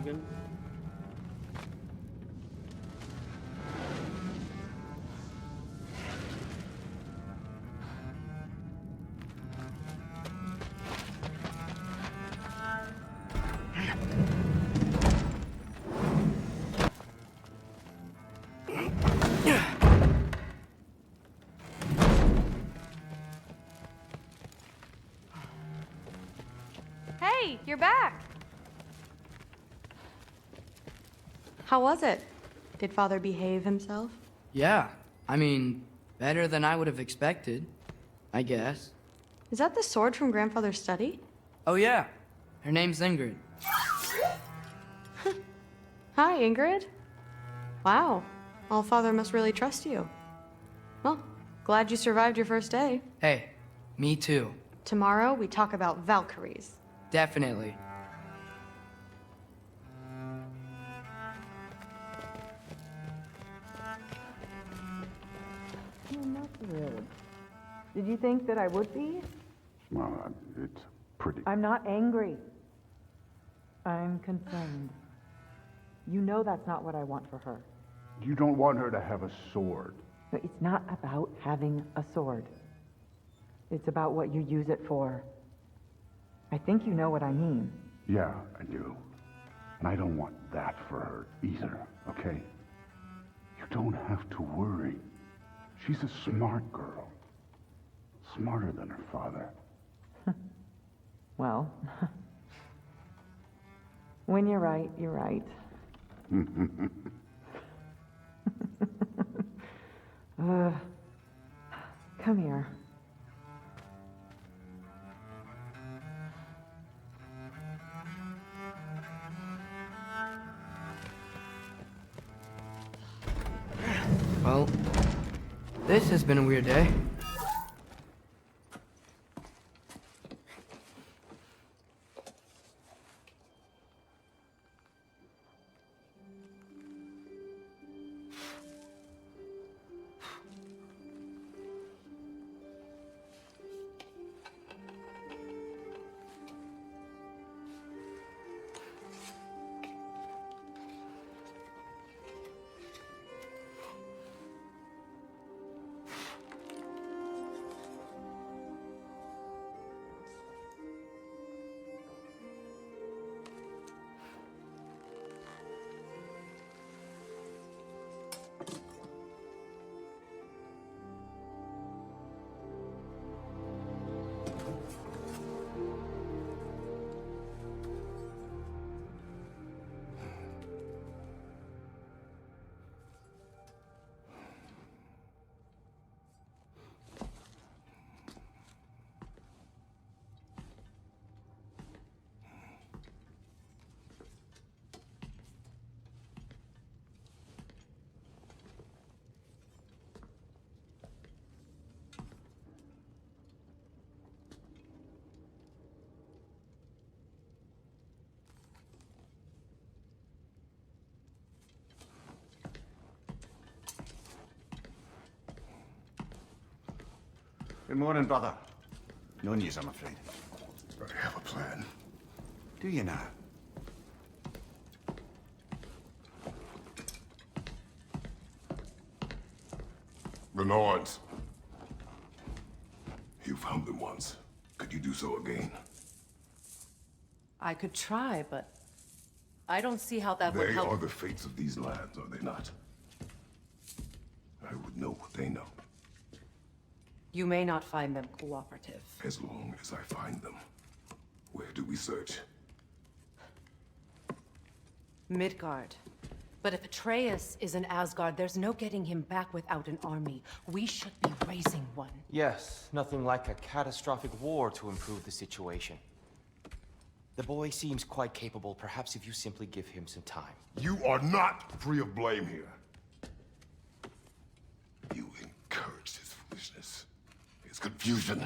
open. Hey, you're back! How was it? Did Father behave himself? Yeah, I mean, better than I would have expected, I guess. Is that the sword from Grandfather's study? Oh yeah, her name's Ingrid. Hi, Ingrid. Wow, All-Father must really trust you. Well, glad you survived your first day. Hey, me too. Tomorrow, we talk about Valkyries. Definitely. Not thrilled. Did you think that I would be? Well, it's pretty... I'm not angry. I'm concerned. You know that's not what I want for her. You don't want her to have a sword. But it's not about having a sword. It's about what you use it for. I think you know what I mean. Yeah, I do. And I don't want that for her either, okay? You don't have to worry. She's a smart girl. Smarter than her father. Well, when you're right, you're right. Come here. Well, this has been a weird day. Good morning, brother. No news, I'm afraid. I have a plan. Do you now? The Nords. You found them once. Could you do so again? I could try, but I don't see how that would They help. are the fates of these lands, are they not? I would know what they know, You may not find them cooperative. as long as I find them. Where do we search? Midgard. But if Atreus is in Asgard, there's no getting him back without an army. We should be raising one. Yes, nothing like a catastrophic war to improve the situation. The boy seems quite capable. Perhaps if you simply give him some time. You are not free of blame here. You encouraged his foolishness, his confusion.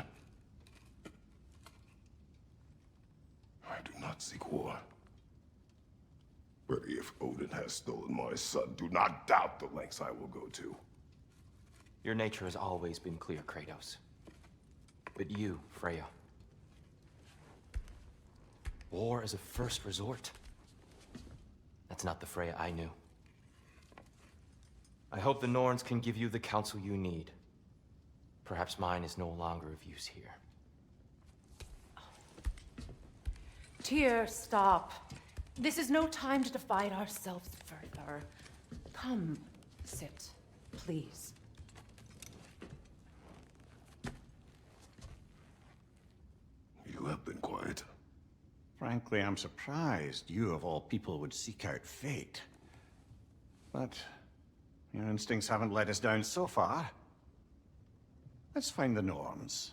I do not seek war. But if Odin has stolen my son, do not doubt the lengths I will go to. Your nature has always been clear, Kratos. But you, Freya. War is a first resort. That's not the Freya I knew. I hope the Norns can give you the counsel you need. Perhaps mine is no longer of use here. Tyr, stop. This is no time to divide ourselves further. Come, sit, please. You have been quiet. Frankly, I'm surprised you of all people would seek out fate. But your instincts haven't let us down so far. Let's find the Norns.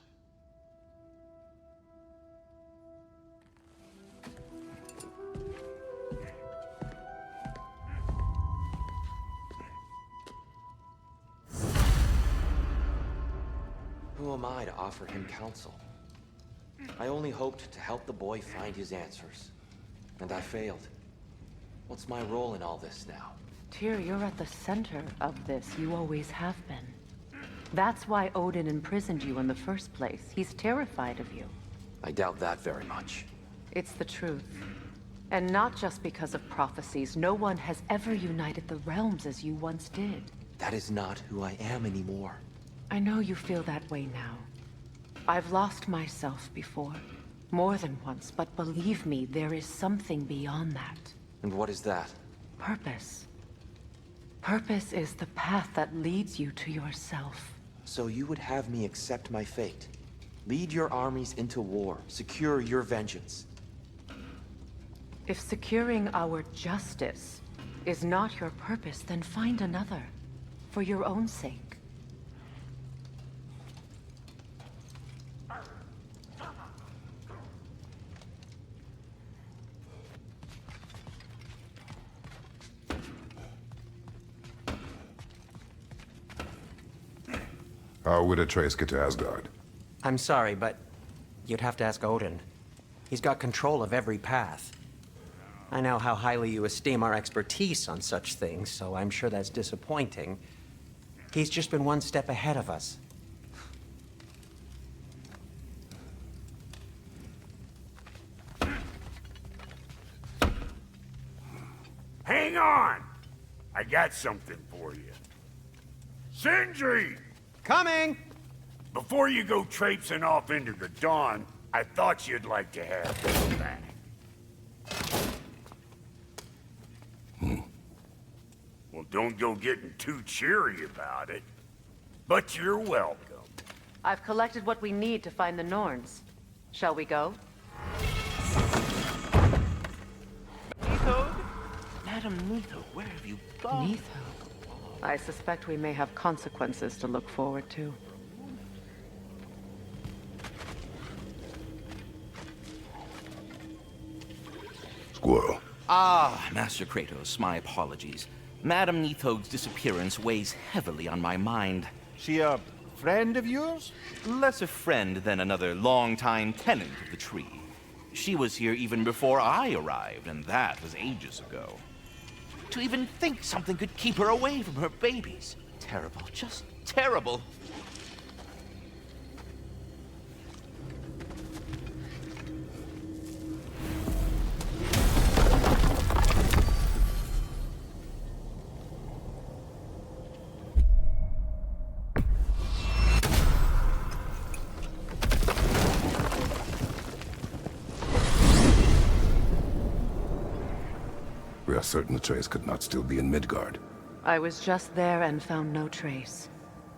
Who am I to offer him counsel? I only hoped to help the boy find his answers. And I failed. What's my role in all this now? Tyr, you're at the center of this. You always have been. That's why Odin imprisoned you in the first place. He's terrified of you. I doubt that very much. It's the truth. And not just because of prophecies. No one has ever united the realms as you once did. That is not who I am anymore. I know you feel that way now. I've lost myself before. More than once, but believe me, there is something beyond that. And what is that? Purpose. Purpose is the path that leads you to yourself. So you would have me accept my fate? Lead your armies into war, secure your vengeance. If securing our justice is not your purpose, then find another. For your own sake. How would Atreus get to Asgard? I'm sorry, but you'd have to ask Odin. He's got control of every path. I know how highly you esteem our expertise on such things, so I'm sure that's disappointing. He's just been one step ahead of us. Hang on! I got something for you. Sindri! Coming! Before you go traipsing off into the dawn, I thought you'd like to have this back. Well, don't go getting too cheery about it. But you're welcome. I've collected what we need to find the Norns. Shall we go? Neathode? Madam Neathode, where have you gone? Neathode. I suspect we may have consequences to look forward to. Squirrel. Ah, Master Kratos, my apologies. Madam Neathode's disappearance weighs heavily on my mind. She a friend of yours? Less a friend than another longtime tenant of the tree. She was here even before I arrived, and that was ages ago. To even think something could keep her away from her babies. Terrible, just terrible. We are certain Atreus could not still be in Midgard. I was just there and found no trace.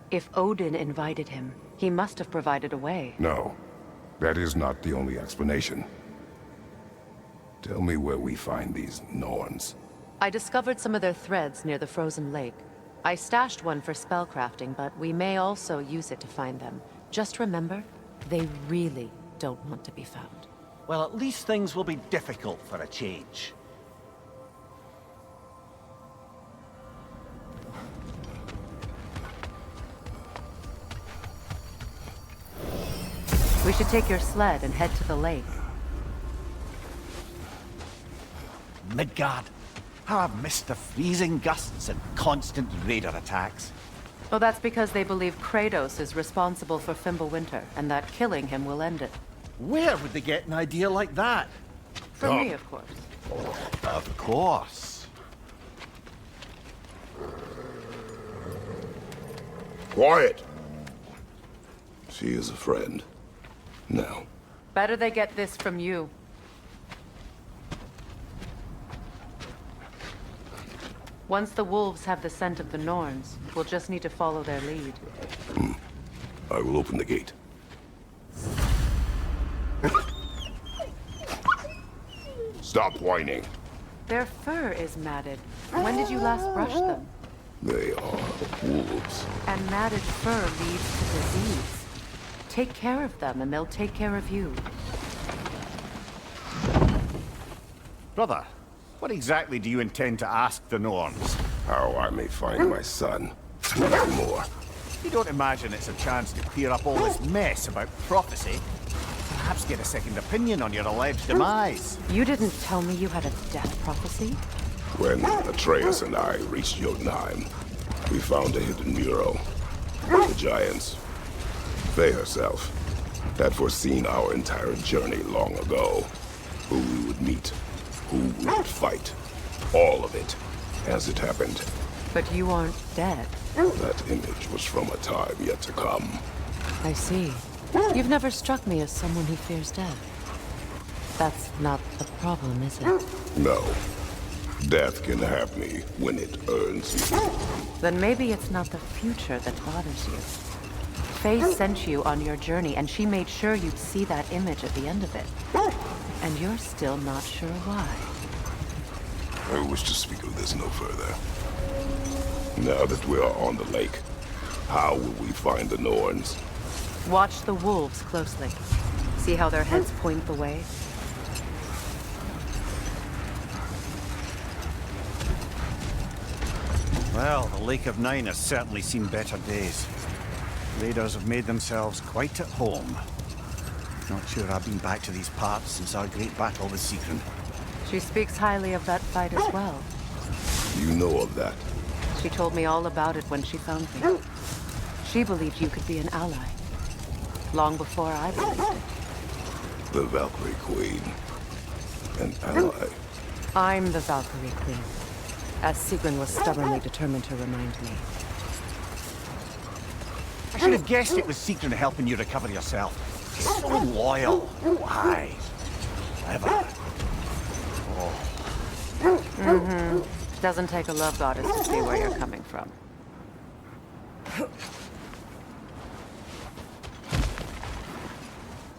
If Odin invited him, he must have provided a way. No, that is not the only explanation. Tell me where we find these Norns. I discovered some of their threads near the frozen lake. I stashed one for spellcrafting, but we may also use it to find them. Just remember, they really don't want to be found. Well, at least things will be difficult for a change. We should take your sled and head to the lake. Midgard. How I've missed the freezing gusts and constant raider attacks. Well, that's because they believe Kratos is responsible for Fimbulwinter, and that killing him will end it. Where would they get an idea like that? For me, of course. Of course. Quiet! She is a friend. Now. Better they get this from you. Once the wolves have the scent of the Norns, we'll just need to follow their lead. I will open the gate. Stop whining. Their fur is matted. When did you last brush them? They are wolves. And matted fur leads to disease. Take care of them, and they'll take care of you. Brother, what exactly do you intend to ask the Norns? How I may find my son. Nothing more. You don't imagine it's a chance to clear up all this mess about prophecy? Perhaps get a second opinion on your alleged demise. You didn't tell me you had a death prophecy? When Atreus and I reached Jotunheim, we found a hidden mural. The Giants, Faye herself, had foreseen our entire journey long ago. Who we would meet, who we would fight. All of it, as it happened. But you aren't dead. That image was from a time yet to come. I see. You've never struck me as someone who fears death. That's not the problem, is it? No. Death can have me when it earns me. Then maybe it's not the future that bothers you. Faye sent you on your journey, and she made sure you'd see that image at the end of it. And you're still not sure why. I wish to speak of this no further. Now that we are on the lake, how will we find the Norns? Watch the wolves closely. See how their heads point the way? Well, the Lake of Nine has certainly seen better days. Raiders have made themselves quite at home. Not sure I've been back to these parts since our great battle with Sigrun. She speaks highly of that fight as well. You know of that? She told me all about it when she found me. She believed you could be an ally. Long before I believed it. The Valkyrie Queen. An ally. I'm the Valkyrie Queen, as Sigrun was stubbornly determined to remind me. I should have guessed it was Sigrun helping you recover yourself. She's so loyal. Why? Clever. Doesn't take a love goddess to see where you're coming from.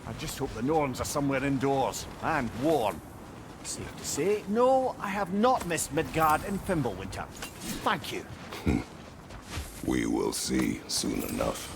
I just hope the Norns are somewhere indoors and warm. Safe to say, no, I have not missed Midgard in Fimbulwinter. Thank you. We will see soon enough.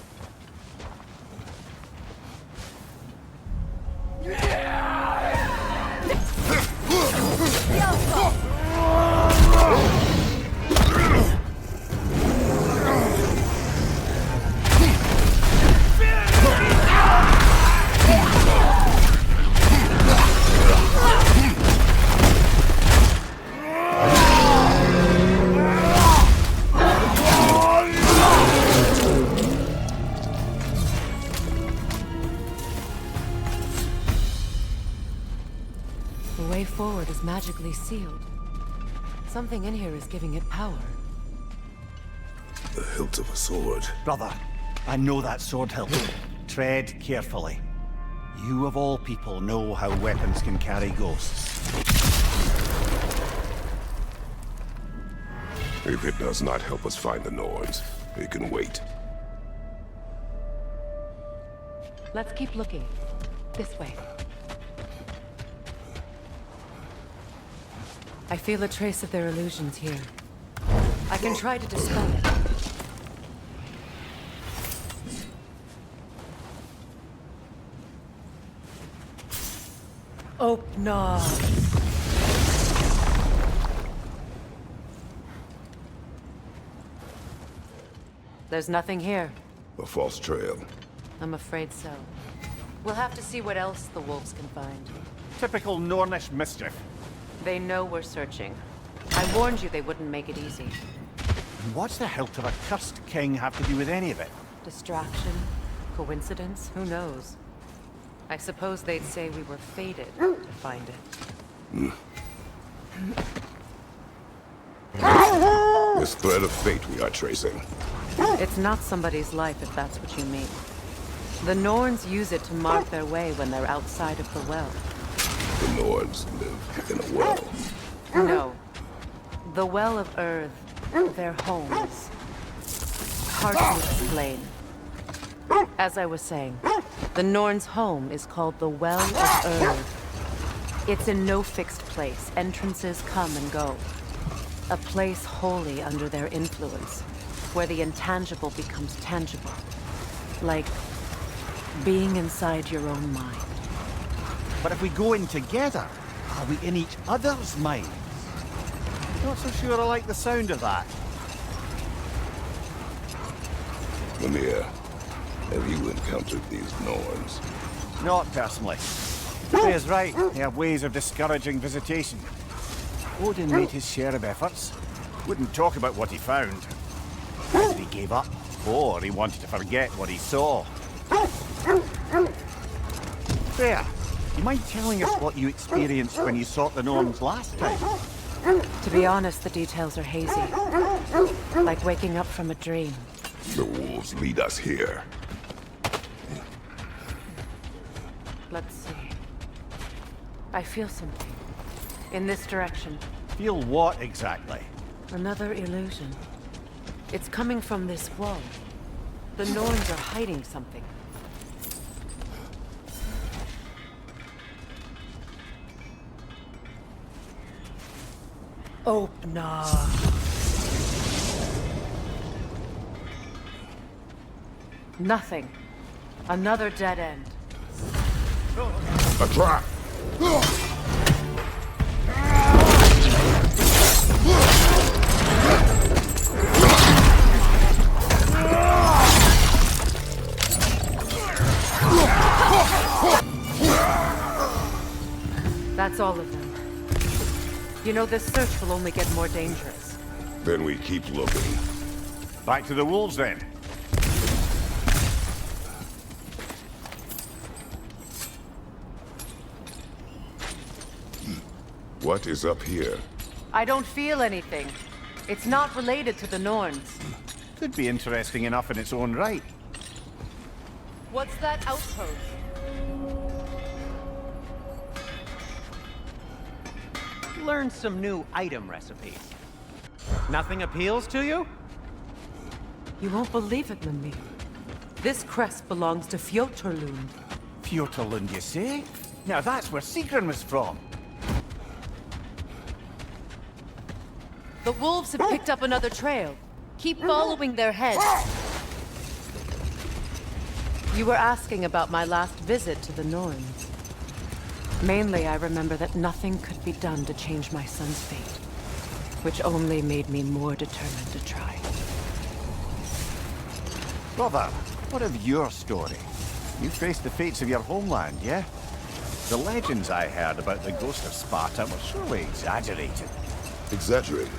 The way forward is magically sealed. Something in here is giving it power. The hilt of a sword. Brother, I know that sword hilt. Tread carefully. You of all people know how weapons can carry ghosts. If it does not help us find the Norns, it can wait. Let's keep looking. This way. I feel a trace of their illusions here. I can try to dispel it. Open. There's nothing here. A false trail. I'm afraid so. We'll have to see what else the wolves can find. Typical Nornish mischief. They know we're searching. I warned you they wouldn't make it easy. And what's the hilt of a cursed king have to do with any of it? Distraction? Coincidence? Who knows? I suppose they'd say we were fated to find it. This thread of fate we are tracing. It's not somebody's life, if that's what you mean. The Norns use it to mark their way when they're outside of the well. The Norns live in a well. No. The Well of Earth, their homes. Hard to explain. As I was saying, the Norns' home is called the Well of Earth. It's in no fixed place. Entrances come and go. A place wholly under their influence, where the intangible becomes tangible. Like being inside your own mind. But if we go in together, are we in each other's minds? Not so sure I like the sound of that. Mimir, have you encountered these Norns? Not personally. Freya's right. They have ways of discouraging visitation. Odin made his share of efforts. Wouldn't talk about what he found. Either he gave up, or he wanted to forget what he saw. Freya, you mind telling us what you experienced when you sought the Norns last time? To be honest, the details are hazy. Like waking up from a dream. The wolves lead us here. Let's see. I feel something. In this direction. Feel what exactly? Another illusion. It's coming from this wall. The Norns are hiding something. Opener. Nothing. Another dead end. A trap! That's all of them. You know, this search will only get more dangerous. Then we keep looking. Back to the wolves, then. What is up here? I don't feel anything. It's not related to the Norns. Could be interesting enough in its own right. What's that outpost? Learn some new item recipes. Nothing appeals to you? You won't believe it, Mimir. This crest belongs to Fjoturlund. Fjoturlund, you say? Now that's where Sigrun was from. The wolves have picked up another trail. Keep following their heads. You were asking about my last visit to the Norns. Mainly, I remember that nothing could be done to change my son's fate, which only made me more determined to try. Brother, what of your story? You faced the fates of your homeland, yeah? The legends I heard about the ghost of Sparta were surely exaggerated. Exaggerated?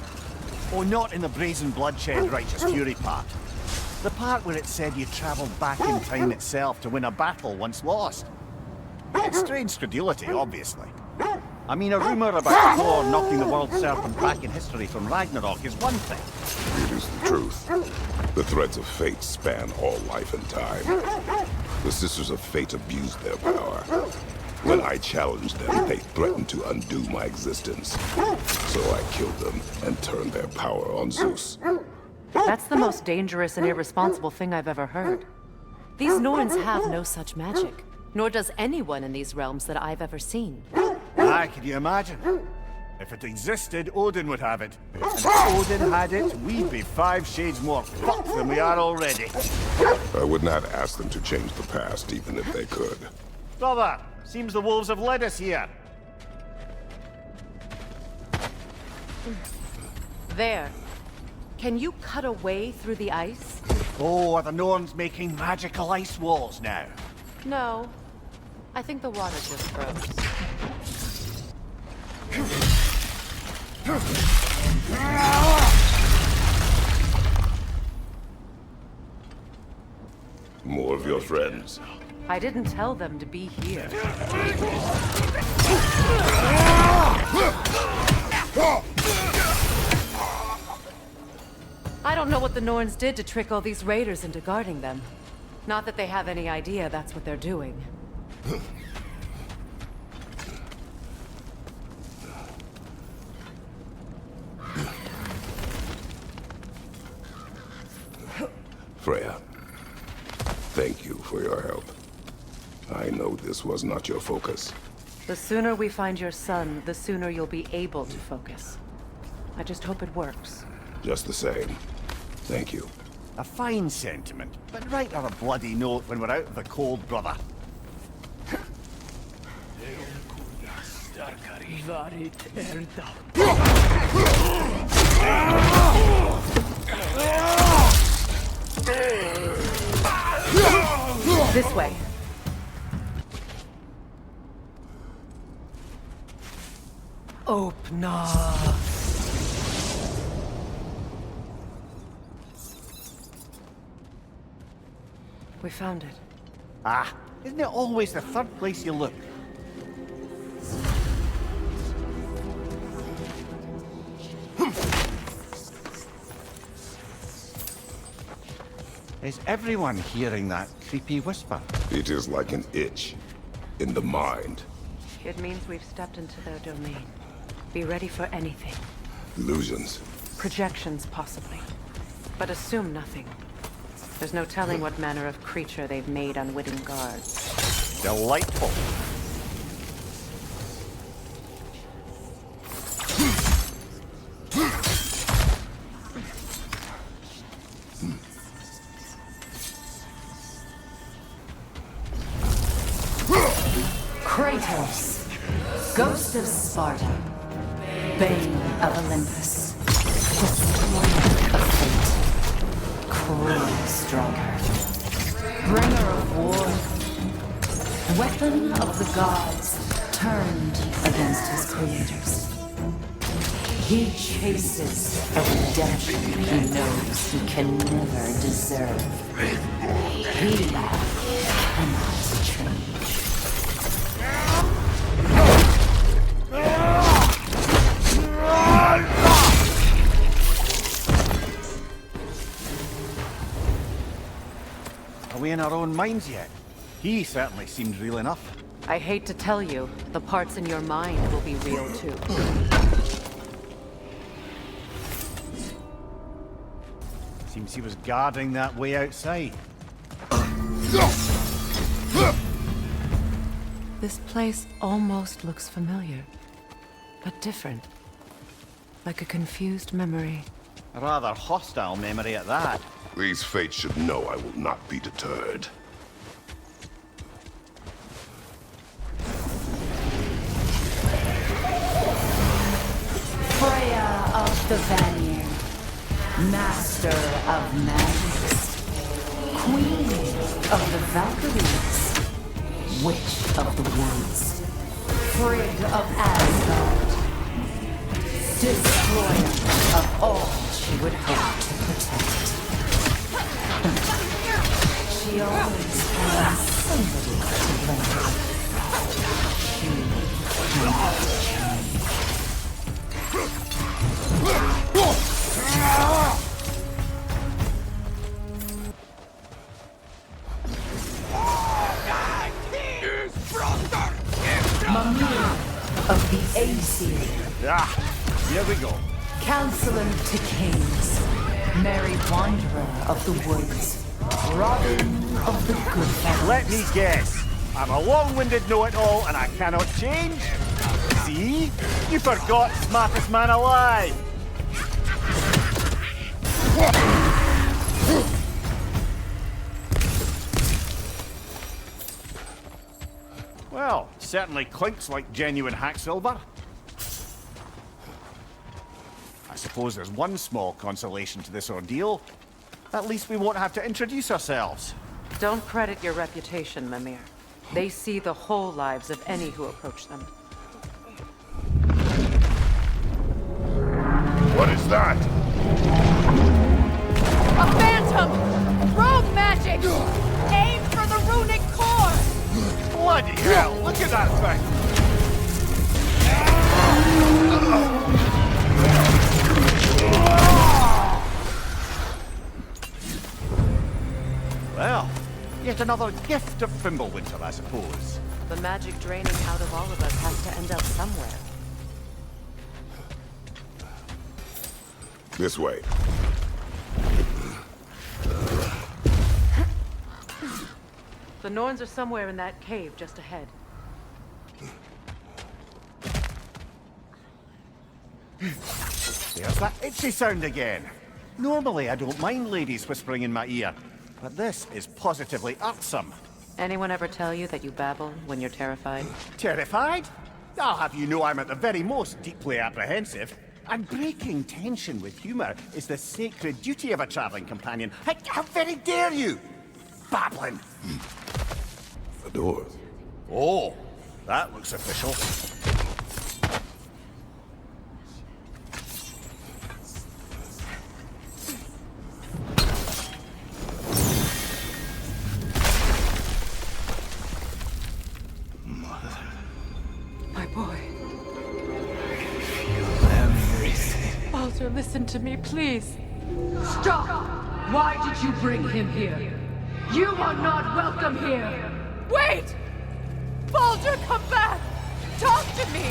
Oh, not in the brazen bloodshed righteous fury part. The part where it said you traveled back in time itself to win a battle once lost. It's strange credulity, obviously. I mean, a rumor about Thor knocking the world serpent back in history from Ragnarok is one thing. It is the truth. The threads of fate span all life and time. The Sisters of Fate abused their power. When I challenged them, they threatened to undo my existence. So I killed them and turned their power on Zeus. That's the most dangerous and irresponsible thing I've ever heard. These Norns have no such magic, nor does anyone in these realms that I've ever seen. Aye, can you imagine? If it existed, Odin would have it. And if Odin had it, we'd be 5 shades more fucked than we are already. I would not ask them to change the past, even if they could. Brother, seems the wolves have led us here. There. Can you cut a way through the ice? Oh, are the Norns making magical ice walls now? No. I think the water just froze. More of your friends. I didn't tell them to be here. I don't know what the Norns did to trick all these raiders into guarding them. Not that they have any idea that's what they're doing. Freya, thank you for your help. I know this was not your focus. The sooner we find your son, the sooner you'll be able to focus. I just hope it works. Just the same, thank you. A fine sentiment, but write her a bloody note when we're out of the cold, brother. This way. Opna. We found it. Ah, isn't it always the third place you look? Is everyone hearing that creepy whisper? It is like an itch in the mind. It means we've stepped into their domain. Be ready for anything. Illusions. Projections, possibly. But assume nothing. There's no telling what manner of creature they've made unwitting guards. Delightful. Kratos, Ghost of Sparta, Bane of Olympus, Destroyer of Fate, Cruel Striker, Bringer of War, Weapon of the Gods, turned against his creators. He chases a redemption he knows he can never deserve. He cannot change. Are we in our own minds yet? He certainly seemed real enough. I hate to tell you, the parts in your mind will be real too. Seems he was guarding that way outside. This place almost looks familiar, but different. Like a confused memory. A rather hostile memory at that. These fates should know I will not be deterred. Freya of the Vanir, Master of Magics, Queen of the Valkyries, Witch of the Woods, Frigg of Asgard, Destroyer of all she would hope to protect. She always has somebody to blame. She cannot change. Mimir of the Aesir. Ah, here we go. Counselor to Kings, Merry Wanderer of the Woods, Robin of the Good Fight. Let me guess. I'm a long-winded know-it-all and I cannot change? See? You forgot smartest man alive! Well, certainly clinks like genuine hacksilver. I suppose there's one small consolation to this ordeal. At least we won't have to introduce ourselves. Don't credit your reputation, Mimir. They see the whole lives of any who approach them. What is that? A phantom! Rogue magic! Aim for the runic core! Bloody hell, look at that thing! Just another gift of Fimbulwinter, I suppose. The magic draining out of all of us has to end up somewhere. This way. The Norns are somewhere in that cave just ahead. There's that itchy sound again. Normally I don't mind ladies whispering in my ear, but this is positively irksome. Anyone ever tell you that you babble when you're terrified? Terrified? I'll have you know I'm at the very most deeply apprehensive. And breaking tension with humor is the sacred duty of a traveling companion. How very dare you! Babbling! The doors. Oh, that looks official. My boy. Baldur, listen to me, please. Stop! Why did you bring him here? You are not welcome here! Wait! Baldur, come back! Talk to me!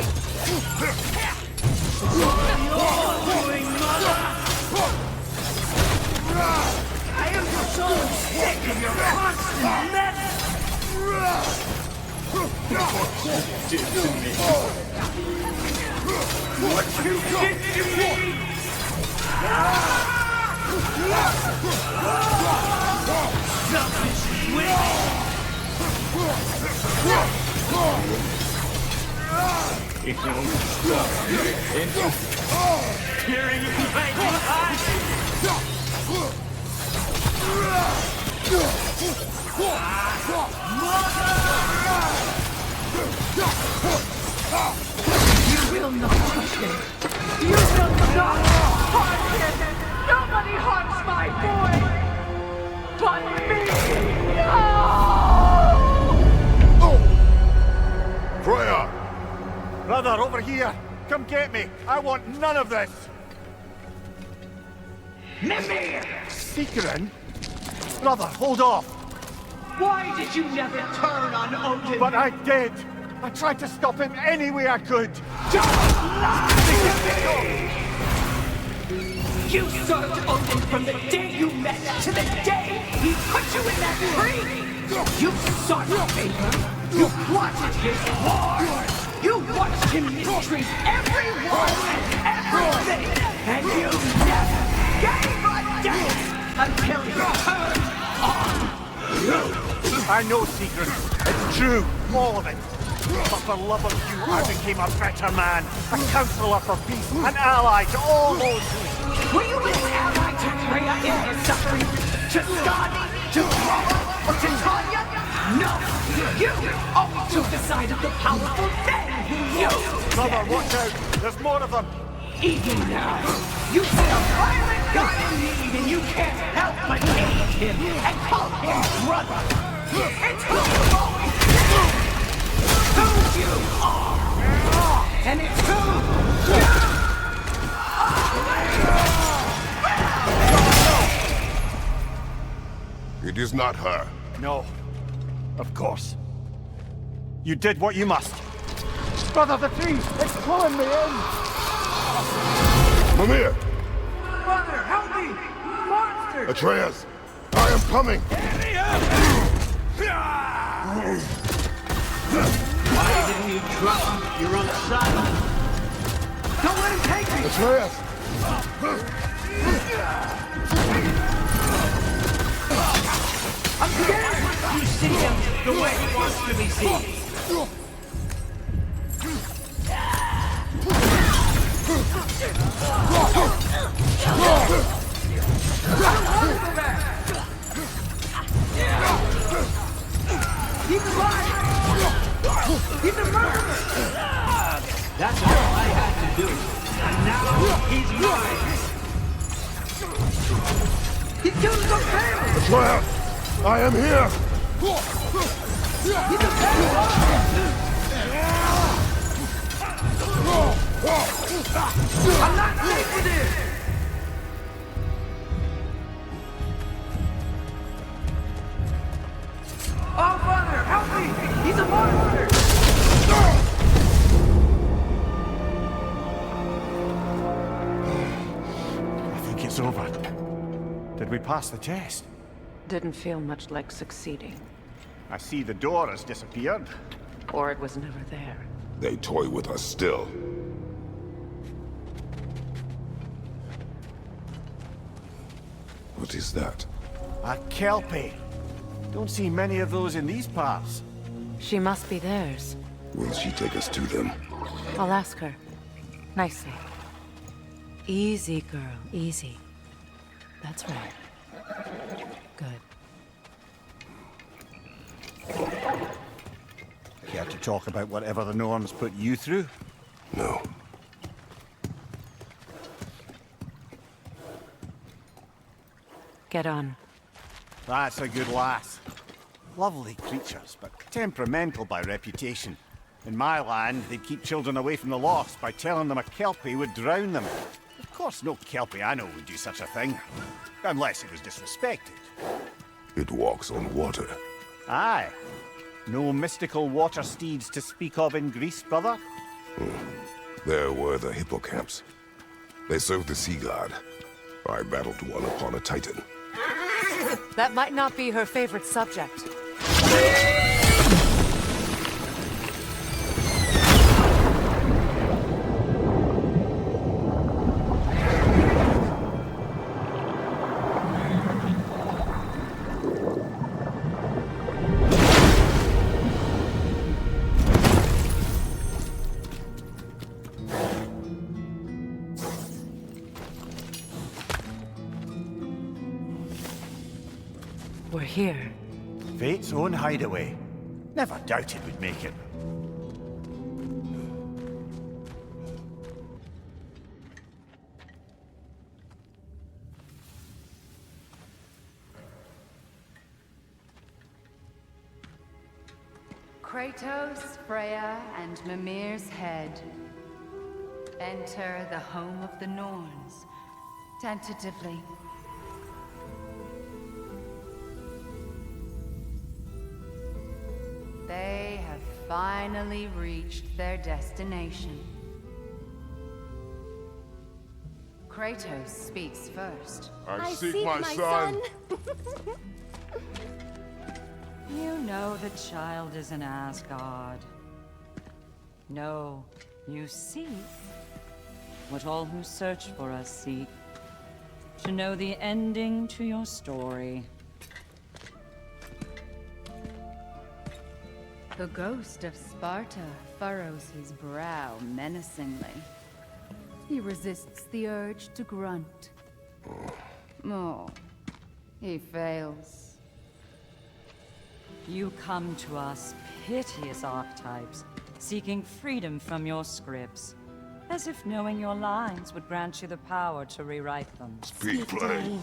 I am so sick of your constant mess! What you did to me! What you did to me! Selfish witch! It won't stop. It's tearing my You will not touch him! You will not harm him! Nobody harms my boy! But me! No! Freya! Brother, over here! Come get me! I want none of this! Mimir! Seekerin? Brother, hold off! Why did you never turn on Odin? But I did! I tried to stop him any way I could! Don't lie to me! You served Odin from the day you met to the day he put you in that tree! You sought favor! You plotted his war! You watched him mistreat everyone and everything! And you never gave a damn until he turned on you! I know, Seeker. It's true. All of it. But for love of you, I became a better man. A counselor for peace. An ally to all those who... Were you an ally to Freya in her suffering? To Skadi? To Grover? Or to Tanya? No! You always took the side of the powerful men! You! Brother, watch out! There's more of them! Even now, you see a violent guy in need and you can't help but hate him and call him brother! It's who you've always been! Who you are! And it's who you are! It is not her. No. Of course. You did what you must. Brother, the tree! It's pulling me in! Mimir! Brother, help me! Monster! Atreus! I am coming! Why didn't you trust your own son? Don't let him take me! Atreus! I'm scared! You see him the way he wants to be seen. He's alive! He's a murderer! That's all I had to do. And now he's mine! He killed some family! Atreus! I am here! He's a bad I'm not safe with him! It's over. Did we pass the test? Didn't feel much like succeeding. I see the door has disappeared. Or it was never there. They toy with us still. What is that? A Kelpie. Don't see many of those in these parts. She must be theirs. Will she take us to them? I'll ask her. Nicely. Easy, girl. Easy. That's right. Good. Care to talk about whatever the Norns put you through? No. Get on. That's a good lass. Lovely creatures, but temperamental by reputation. In my land, they'd keep children away from the lost by telling them a Kelpie would drown them. Of course, no Kelpie I know would do such a thing. Unless it was disrespected. It walks on water. Aye. No mystical water steeds to speak of in Greece, brother? There were the hippocamps. They served the sea god. I battled one upon a titan. That might not be her favorite subject. We're here. Fate's own hideaway. Never doubted we'd make it. Kratos, Freya, and Mimir's head. Enter the home of the Norns. Tentatively. They have finally reached their destination. Kratos speaks first. I seek my son. You know the child is in Asgard. No, you seek what all who search for us seek. To know the ending to your story. The ghost of Sparta furrows his brow menacingly. He resists the urge to grunt. Oh, he fails. You come to us, piteous archetypes, seeking freedom from your scripts, as if knowing your lines would grant you the power to rewrite them. Speak plain.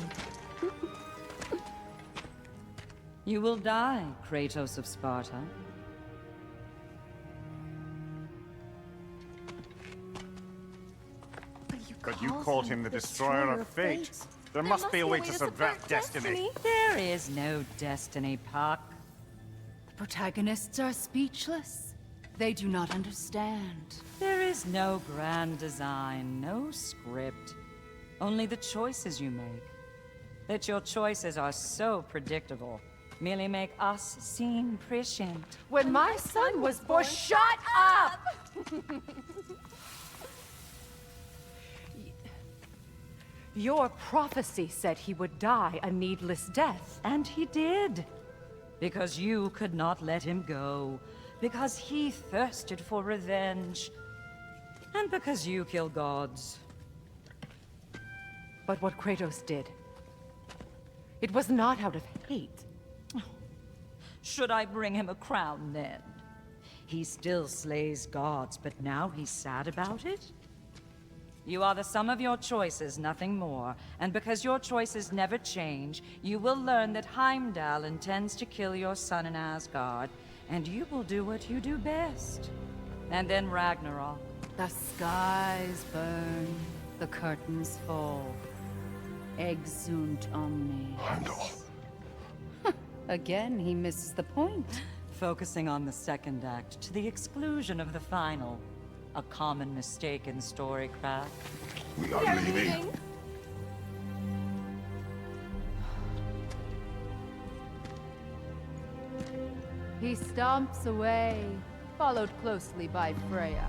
You will die, Kratos of Sparta. But you called him the Destroyer of Fate. There must be a way to subvert destiny. There is no destiny, Puck. The protagonists are speechless. They do not understand. There is no grand design, no script. Only the choices you make. That your choices are so predictable merely make us seem prescient. When my son was born, shut up! Your prophecy said he would die a needless death. And he did. Because you could not let him go. Because he thirsted for revenge. And because you kill gods. But what Kratos did, it was not out of hate. Should I bring him a crown then? He still slays gods, but now he's sad about it? You are the sum of your choices, nothing more. And because your choices never change, you will learn that Heimdall intends to kill your son in Asgard, and you will do what you do best. And then Ragnarok. The skies burn, the curtains fall. Exunt omnes. Heimdall. Again, he misses the point. Focusing on the second act to the exclusion of the final. A common mistake in storycraft. We are leaving. He stomps away, followed closely by Freya.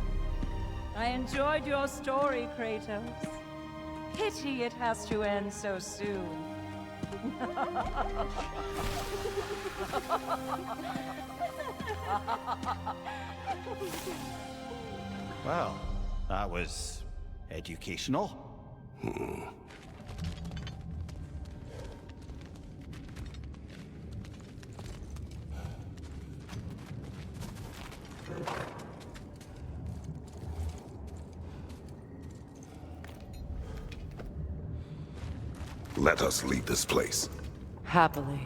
I enjoyed your story, Kratos. Pity it has to end so soon. Well, that was educational. Let us leave this place. Happily.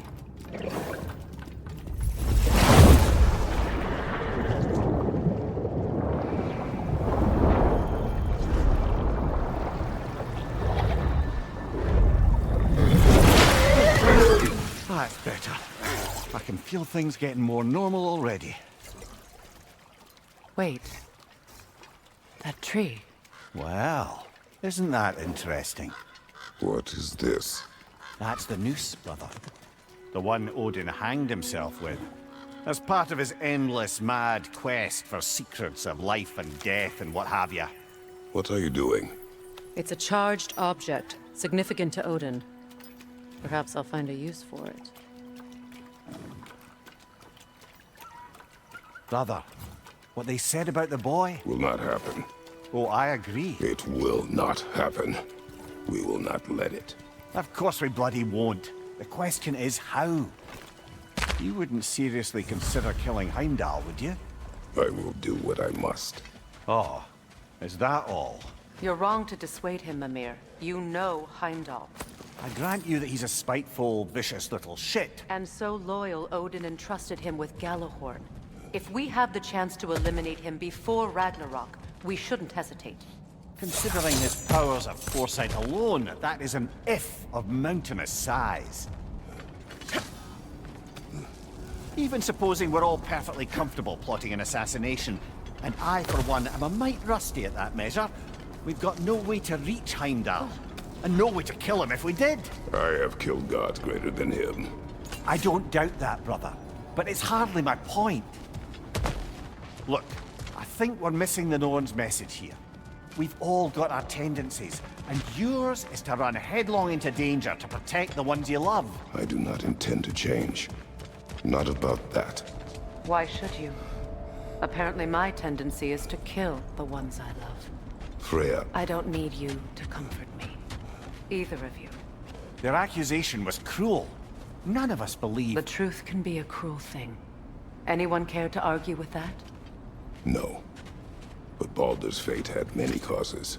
That's better. I can feel things getting more normal already. Wait. That tree. Well, isn't that interesting? What is this? That's the noose, brother. The one Odin hanged himself with. As part of his endless, mad quest for secrets of life and death and what have you. What are you doing? It's a charged object, significant to Odin. Perhaps I'll find a use for it. Brother, what they said about the boy? Will not happen. Oh, I agree. It will not happen. We will not let it. Of course we bloody won't. The question is how. You wouldn't seriously consider killing Heimdall, would you? I will do what I must. Oh, is that all? You're wrong to dissuade him, Mimir. You know Heimdall. I grant you that he's a spiteful, vicious little shit. And so loyal, Odin entrusted him with Galahorn. If we have the chance to eliminate him before Ragnarok, we shouldn't hesitate. Considering his powers of foresight alone, that is an if of mountainous size. Even supposing we're all perfectly comfortable plotting an assassination, and I, for one, am a mite rusty at that measure, we've got no way to reach Heimdall, and no way to kill him if we did. I have killed gods greater than him. I don't doubt that, brother, but it's hardly my point. Look, I think we're missing the Norn's message here. We've all got our tendencies, and yours is to run headlong into danger to protect the ones you love. I do not intend to change. Not about that. Why should you? Apparently my tendency is to kill the ones I love. Freya. I don't need you to comfort me. Either of you. Their accusation was cruel. None of us believe... The truth can be a cruel thing. Anyone care to argue with that? No. But Baldur's fate had many causes.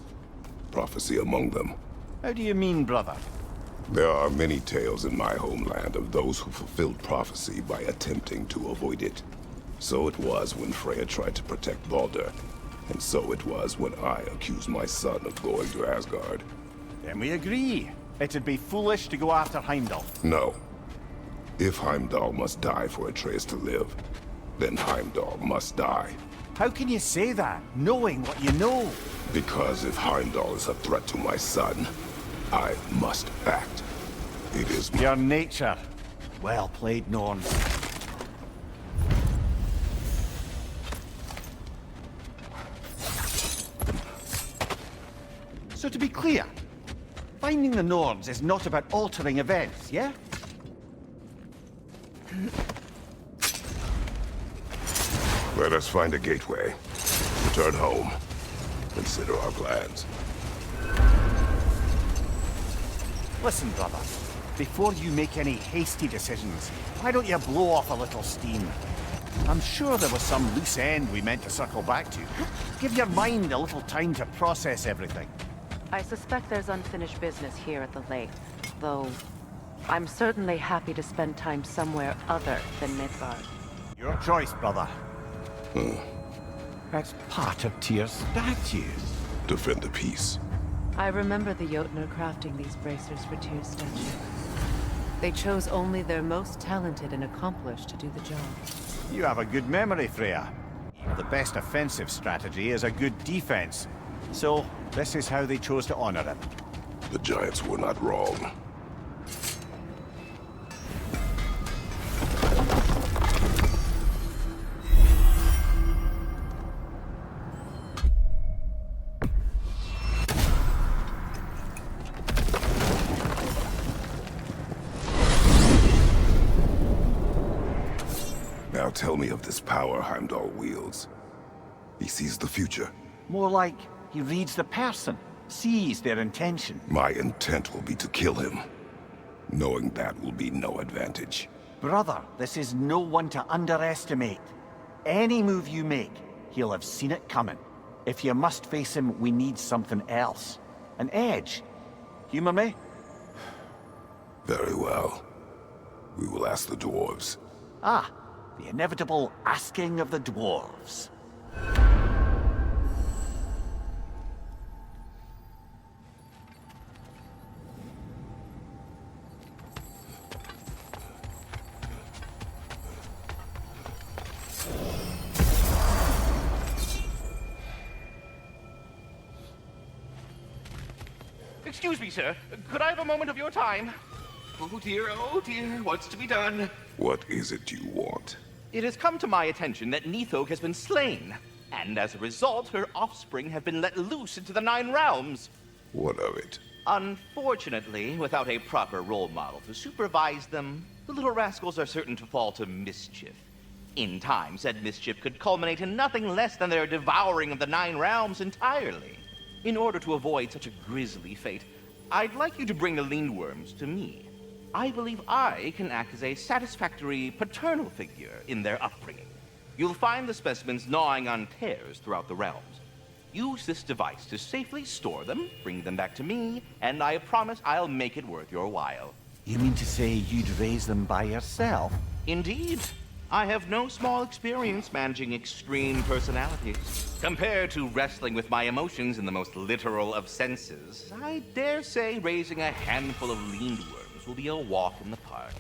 Prophecy among them. How do you mean, brother? There are many tales in my homeland of those who fulfilled prophecy by attempting to avoid it. So it was when Freya tried to protect Baldur. And so it was when I accused my son of going to Asgard. Then we agree. It'd be foolish to go after Heimdall. No. If Heimdall must die for Atreus to live, then Heimdall must die. How can you say that, knowing what you know? Because if Heimdall is a threat to my son, I must act. It is your nature. Well played, Norn. So to be clear, finding the Norns is not about altering events, yeah? Let us find a gateway. Return home. Consider our plans. Listen, brother. Before you make any hasty decisions, why don't you blow off a little steam? I'm sure there was some loose end we meant to circle back to. Give your mind a little time to process everything. I suspect there's unfinished business here at the lake, though I'm certainly happy to spend time somewhere other than Midgard. Your choice, brother. That's part of Tyr's statue. Defend the peace. I remember the Jotnar crafting these bracers for Tyr's statue. They chose only their most talented and accomplished to do the job. You have a good memory, Freya. The best offensive strategy is a good defense. So, this is how they chose to honor it. The Giants were not wrong. Now tell me of this power Heimdall wields. He sees the future. More like he reads the person, sees their intention. My intent will be to kill him. Knowing that will be no advantage. Brother, this is no one to underestimate. Any move you make, he'll have seen it coming. If you must face him, we need something else. An edge. Humor me? Very well. We will ask the dwarves. Ah, the inevitable asking of the dwarves. Excuse me, sir. Could I have a moment of your time? Oh dear, what's to be done? What is it you want? It has come to my attention that Nithog has been slain, and as a result, her offspring have been let loose into the Nine Realms. What of it? Unfortunately, without a proper role model to supervise them, the little rascals are certain to fall to mischief. In time, said mischief could culminate in nothing less than their devouring of the Nine Realms entirely. In order to avoid such a grisly fate, I'd like you to bring the Lindworms to me. I believe I can act as a satisfactory paternal figure in their upbringing. You'll find the specimens gnawing on tears throughout the realms. Use this device to safely store them, bring them back to me, and I promise I'll make it worth your while. You mean to say you'd raise them by yourself? Indeed. I have no small experience managing extreme personalities. Compared to wrestling with my emotions in the most literal of senses, I dare say raising a handful of Lindworms will be a walk in the park.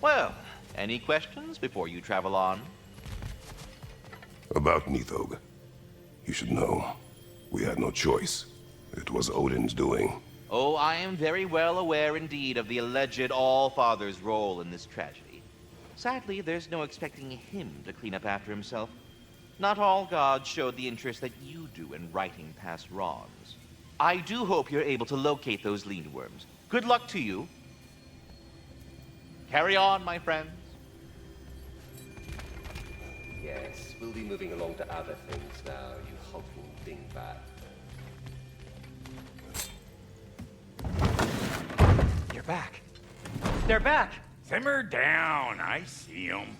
Well, any questions before you travel on? About Nithog. You should know, we had no choice. It was Odin's doing. Oh, I am very well aware indeed of the alleged All-Father's role in this tragedy. Sadly, there's no expecting him to clean up after himself. Not all gods showed the interest that you do in righting past wrongs. I do hope you're able to locate those Lindworms. Good luck to you. Carry on, my friends. Yes, we'll be moving along to other things now, you hulking dingbat. You're back. They're back. Simmer down. I see them.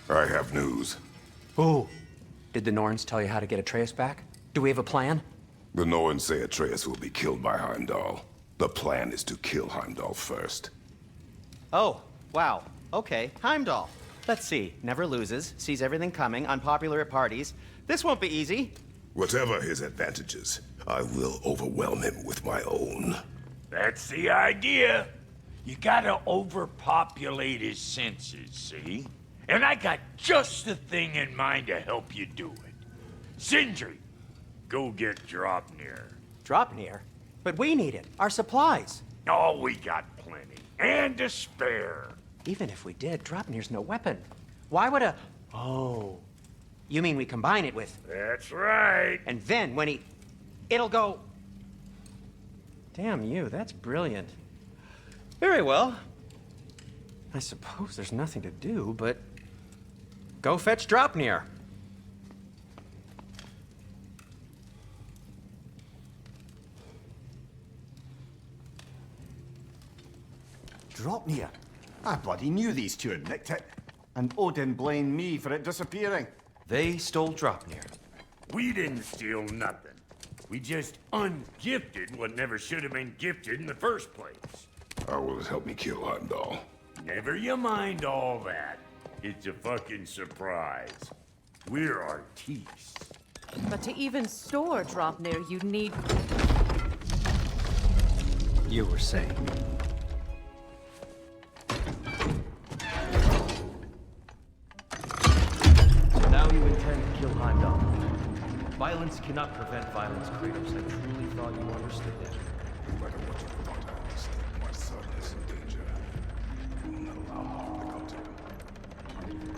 I have news. Ooh. Did the Norns tell you how to get Atreus back? Do we have a plan? The Norns say Atreus will be killed by Heimdall. The plan is to kill Heimdall first. Oh, wow. Okay, Heimdall. Let's see. Never loses, sees everything coming, unpopular at parties. This won't be easy. Whatever his advantages, I will overwhelm him with my own. That's the idea. You gotta overpopulate his senses, see? And I got just the thing in mind to help you do it. Sindri, go get Draupnir. Draupnir? But we need it. Our supplies. Oh, we got plenty. And to spare. Even if we did, Draupnir's no weapon. Why would a... Oh. You mean we combine it with... That's right. And then when he... It'll go... Damn you, that's brilliant. Very well. I suppose there's nothing to do, but... Go fetch Draupnir. Draupnir? I bloody knew these two had nicked it. And Odin blamed me for it disappearing. They stole Draupnir. We didn't steal nothing. We just ungifted what never should have been gifted in the first place. How will it help me kill Heimdall? Never you mind all that. It's a fucking surprise. We're artistes. But to even store Draupnir, you'd need... You were saying... Now you intend to kill Heimdall. Violence cannot prevent violence, Kratos. I truly thought you understood that. No matter what you thought I understood, my son is in danger. I will not allow harm to come to him.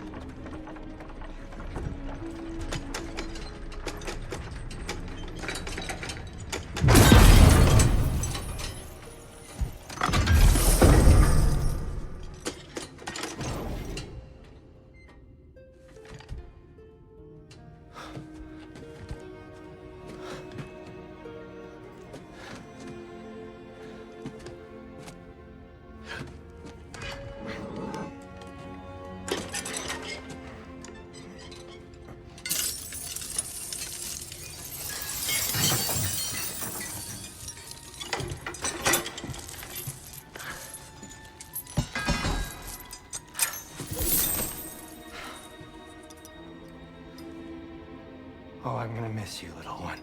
Oh, I'm gonna miss you, little one.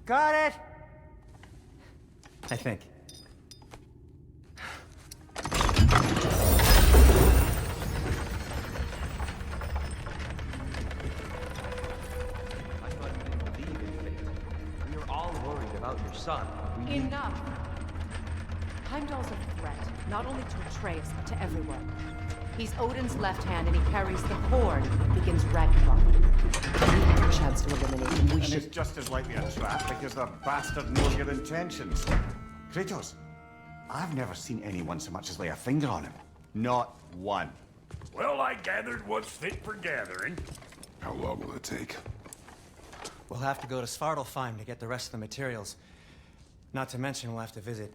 Got it! I think. We were all worried about your son. Enough! Heimdall's a threat, not only to Atreus, but to everyone. He's Odin's left hand, and he carries the cord that begins Ragnarok. We have a chance to eliminate him. We And should... it's just as likely a trap because the bastard knows your intentions. Kratos, I've never seen anyone so much as lay a finger on him. Not one. Well, I gathered what's fit for gathering. How long will it take? We'll have to go to Svartalfheim to get the rest of the materials. Not to mention we'll have to visit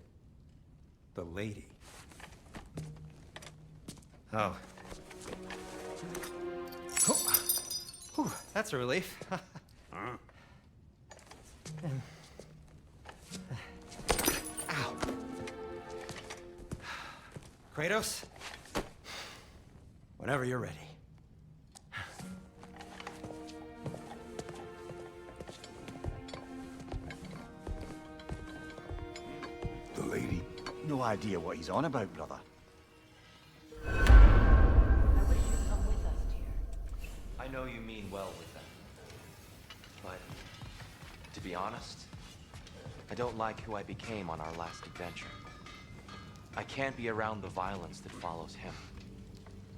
the lady. Oh. Whew, that's a relief. Ow. Kratos? Whenever you're ready. The lady? No idea what he's on about, brother. I know you mean well with them. But, to be honest, I don't like who I became on our last adventure. I can't be around the violence that follows him.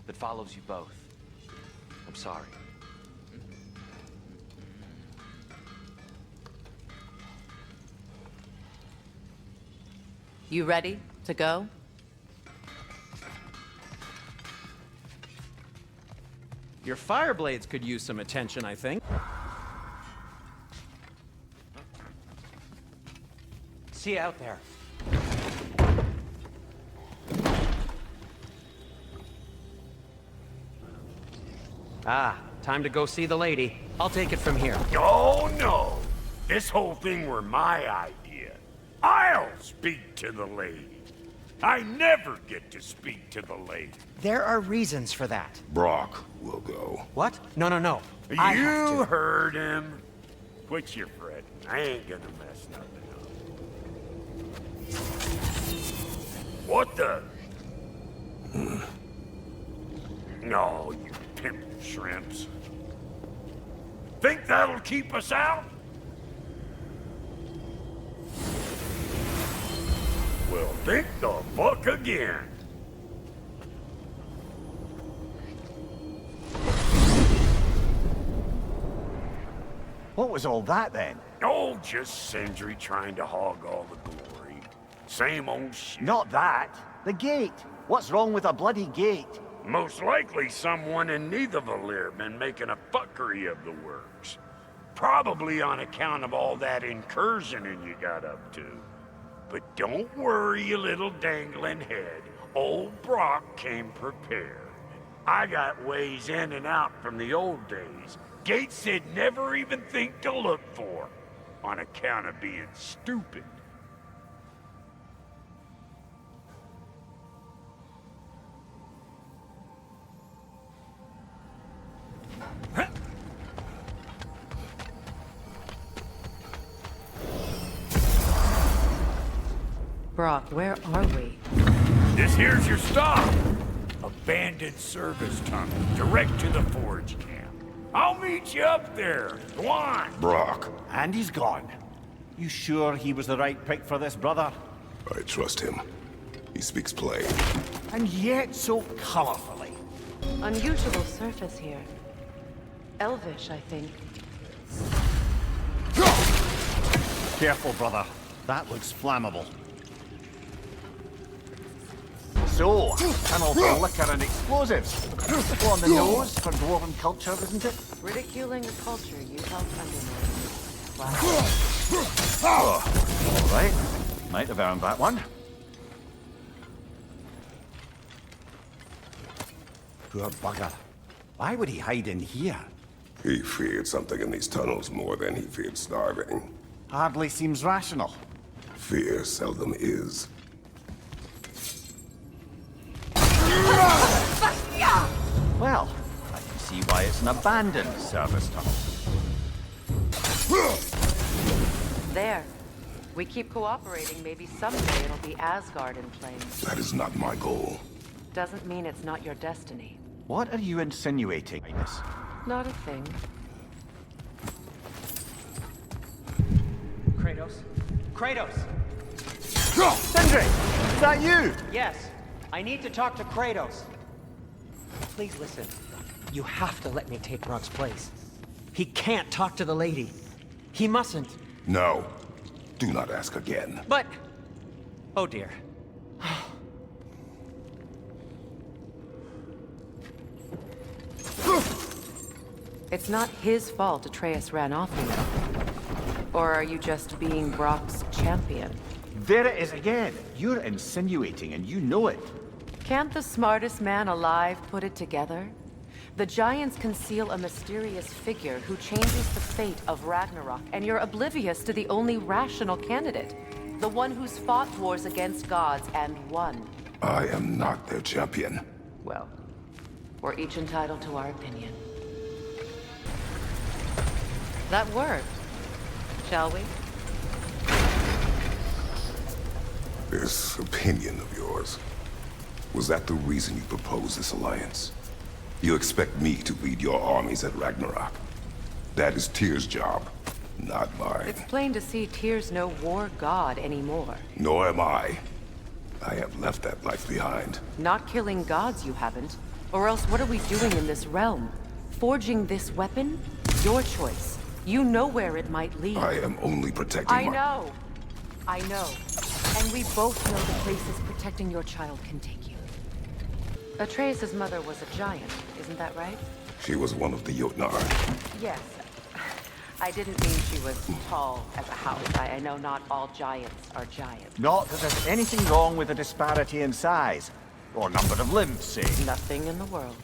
That follows you both. I'm sorry. You ready to go? Your fire blades could use some attention, I think. See you out there. Ah, time to go see the lady. I'll take it from here. Oh, no. This whole thing were my idea. I'll speak to the lady. I never get to speak to the lady. There are reasons for that. Brock will go. What? No, no, no. I have You to. heard him. Quit your fretting. I ain't gonna mess nothing up. What the? No, you pimp shrimps. Think that'll keep us out? Well, think the fuck again. What was all that then? Oh, just Sindri trying to hog all the glory. Same old shit. Not that. The gate. What's wrong with a bloody gate? Most likely someone in Nidavellir been making a fuckery of the works. Probably on account of all that incursioning you got up to. But don't worry, you little dangling head. Old Brock came prepared. I got ways in and out from the old days. Gates they'd never even think to look for. On account of being stupid. Brock, where are we? This here's your stop. Abandoned service tunnel, direct to the forge camp. I'll meet you up there. Go on. Brock. And he's gone. You sure he was the right pick for this, brother? I trust him. He speaks plain. And yet so colorfully. Unusual surface here. Elvish, I think. Careful, brother. That looks flammable. So, tunnel for liquor and explosives. On the nose for dwarven culture, isn't it? Ridiculing a culture you helped undermine. All right. Might have earned that one. Poor bugger. Why would he hide in here? He feared something in these tunnels more than he feared starving. Hardly seems rational. Fear seldom is. Well, I can see why it's an abandoned service tunnel. There. We keep cooperating, maybe someday it'll be Asgard in flames. That is not my goal. Doesn't mean it's not your destiny. What are you insinuating, Ines? Not a thing. Kratos? Kratos! Sindri! Is that you? Yes. I need to talk to Kratos. Please listen. You have to let me take Rock's place. He can't talk to the lady. He mustn't. No. Do not ask again. But... Oh dear. It's not his fault Atreus ran off, you know. Or are you just being Brock's champion? There it is again. You're insinuating and you know it. Can't the smartest man alive put it together? The Giants conceal a mysterious figure who changes the fate of Ragnarok, and you're oblivious to the only rational candidate. The one who's fought wars against gods and won. I am not their champion. Well, we're each entitled to our opinion. That worked. Shall we? This opinion of yours, was that the reason you proposed this alliance? You expect me to lead your armies at Ragnarok? That is Tyr's job, not mine. It's plain to see Tyr's no war god anymore. Nor am I. I have left that life behind. Not killing gods, you haven't. Or else what are we doing in this realm? Forging this weapon? Your choice. You know where it might lead. I am only protecting I know. And we both know the places protecting your child can take you. Atreus' mother was a giant, isn't that right? She was one of the Jotnar. Yes. I didn't mean she was tall as a house. I know not all giants are giants. Not that there's anything wrong with the disparity in size. Or number of limbs, say. Nothing in the world.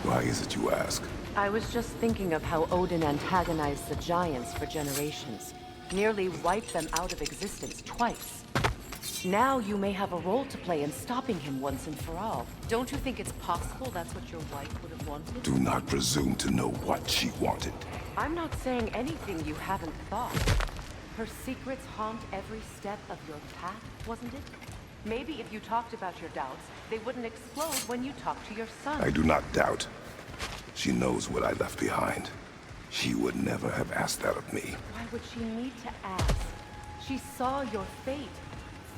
Why is it you ask? I was just thinking of how Odin antagonized the giants for generations. Nearly wiped them out of existence twice. Now you may have a role to play in stopping him once and for all. Don't you think it's possible that's what your wife would have wanted? Do not presume to know what she wanted. I'm not saying anything you haven't thought. Her secrets haunt every step of your path, wasn't it? Maybe if you talked about your doubts, they wouldn't explode when you talked to your son. I do not doubt. She knows what I left behind. She would never have asked that of me. Why would she need to ask? She saw your fate.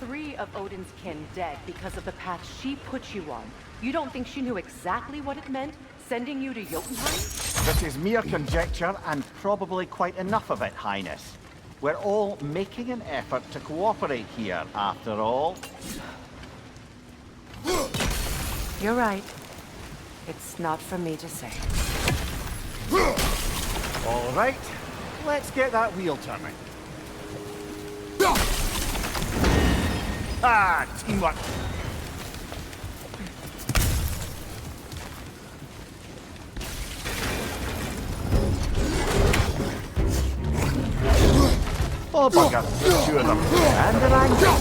3 of Odin's kin dead because of the path she put you on. You don't think she knew exactly what it meant, sending you to Jotunheim? This is mere conjecture, and probably quite enough of it, Highness. We're all making an effort to cooperate here, after all. You're right. It's not for me to say. All right, let's get that wheel turning. Ah, teamwork. Oh, bugger. 2 of them. And an angle.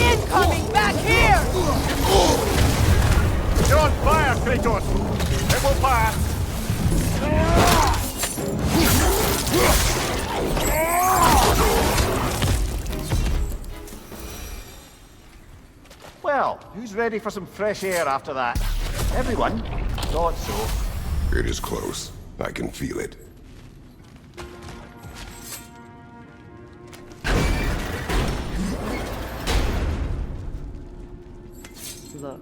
Incoming! Back here! You're on fire, Kratos! It will pass! Well, who's ready for some fresh air after that? Everyone? Thought so. It is close. I can feel it. Look,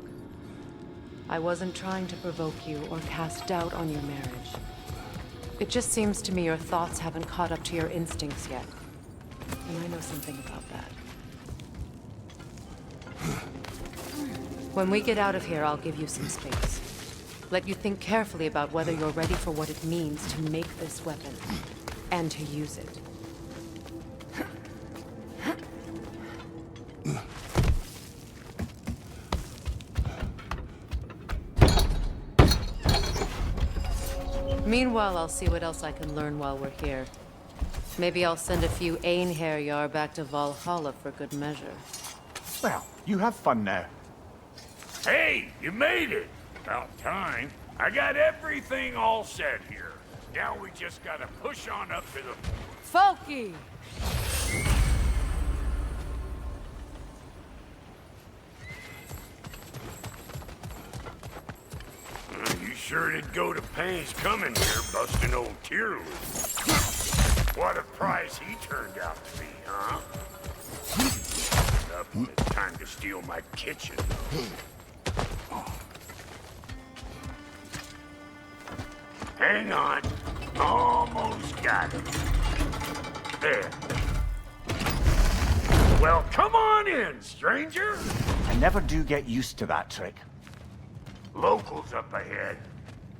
I wasn't trying to provoke you or cast doubt on your marriage. It just seems to me your thoughts haven't caught up to your instincts yet. And I know something about that. When we get out of here, I'll give you some space. Let you think carefully about whether you're ready for what it means to make this weapon, and to use it. Meanwhile, I'll see what else I can learn while we're here. Maybe I'll send a few Einherjar back to Valhalla for good measure. Well, you have fun now. Hey, you made it! About time. I got everything all set here. Now we just gotta push on up to the... Folky! You sure did go to pains coming here, busting old Tyrley. What a prize he turned out to be, huh? Up when it's time to steal my kitchen. Hang on. Almost got it. There. Well, come on in, stranger. I never do get used to that trick. Locals up ahead.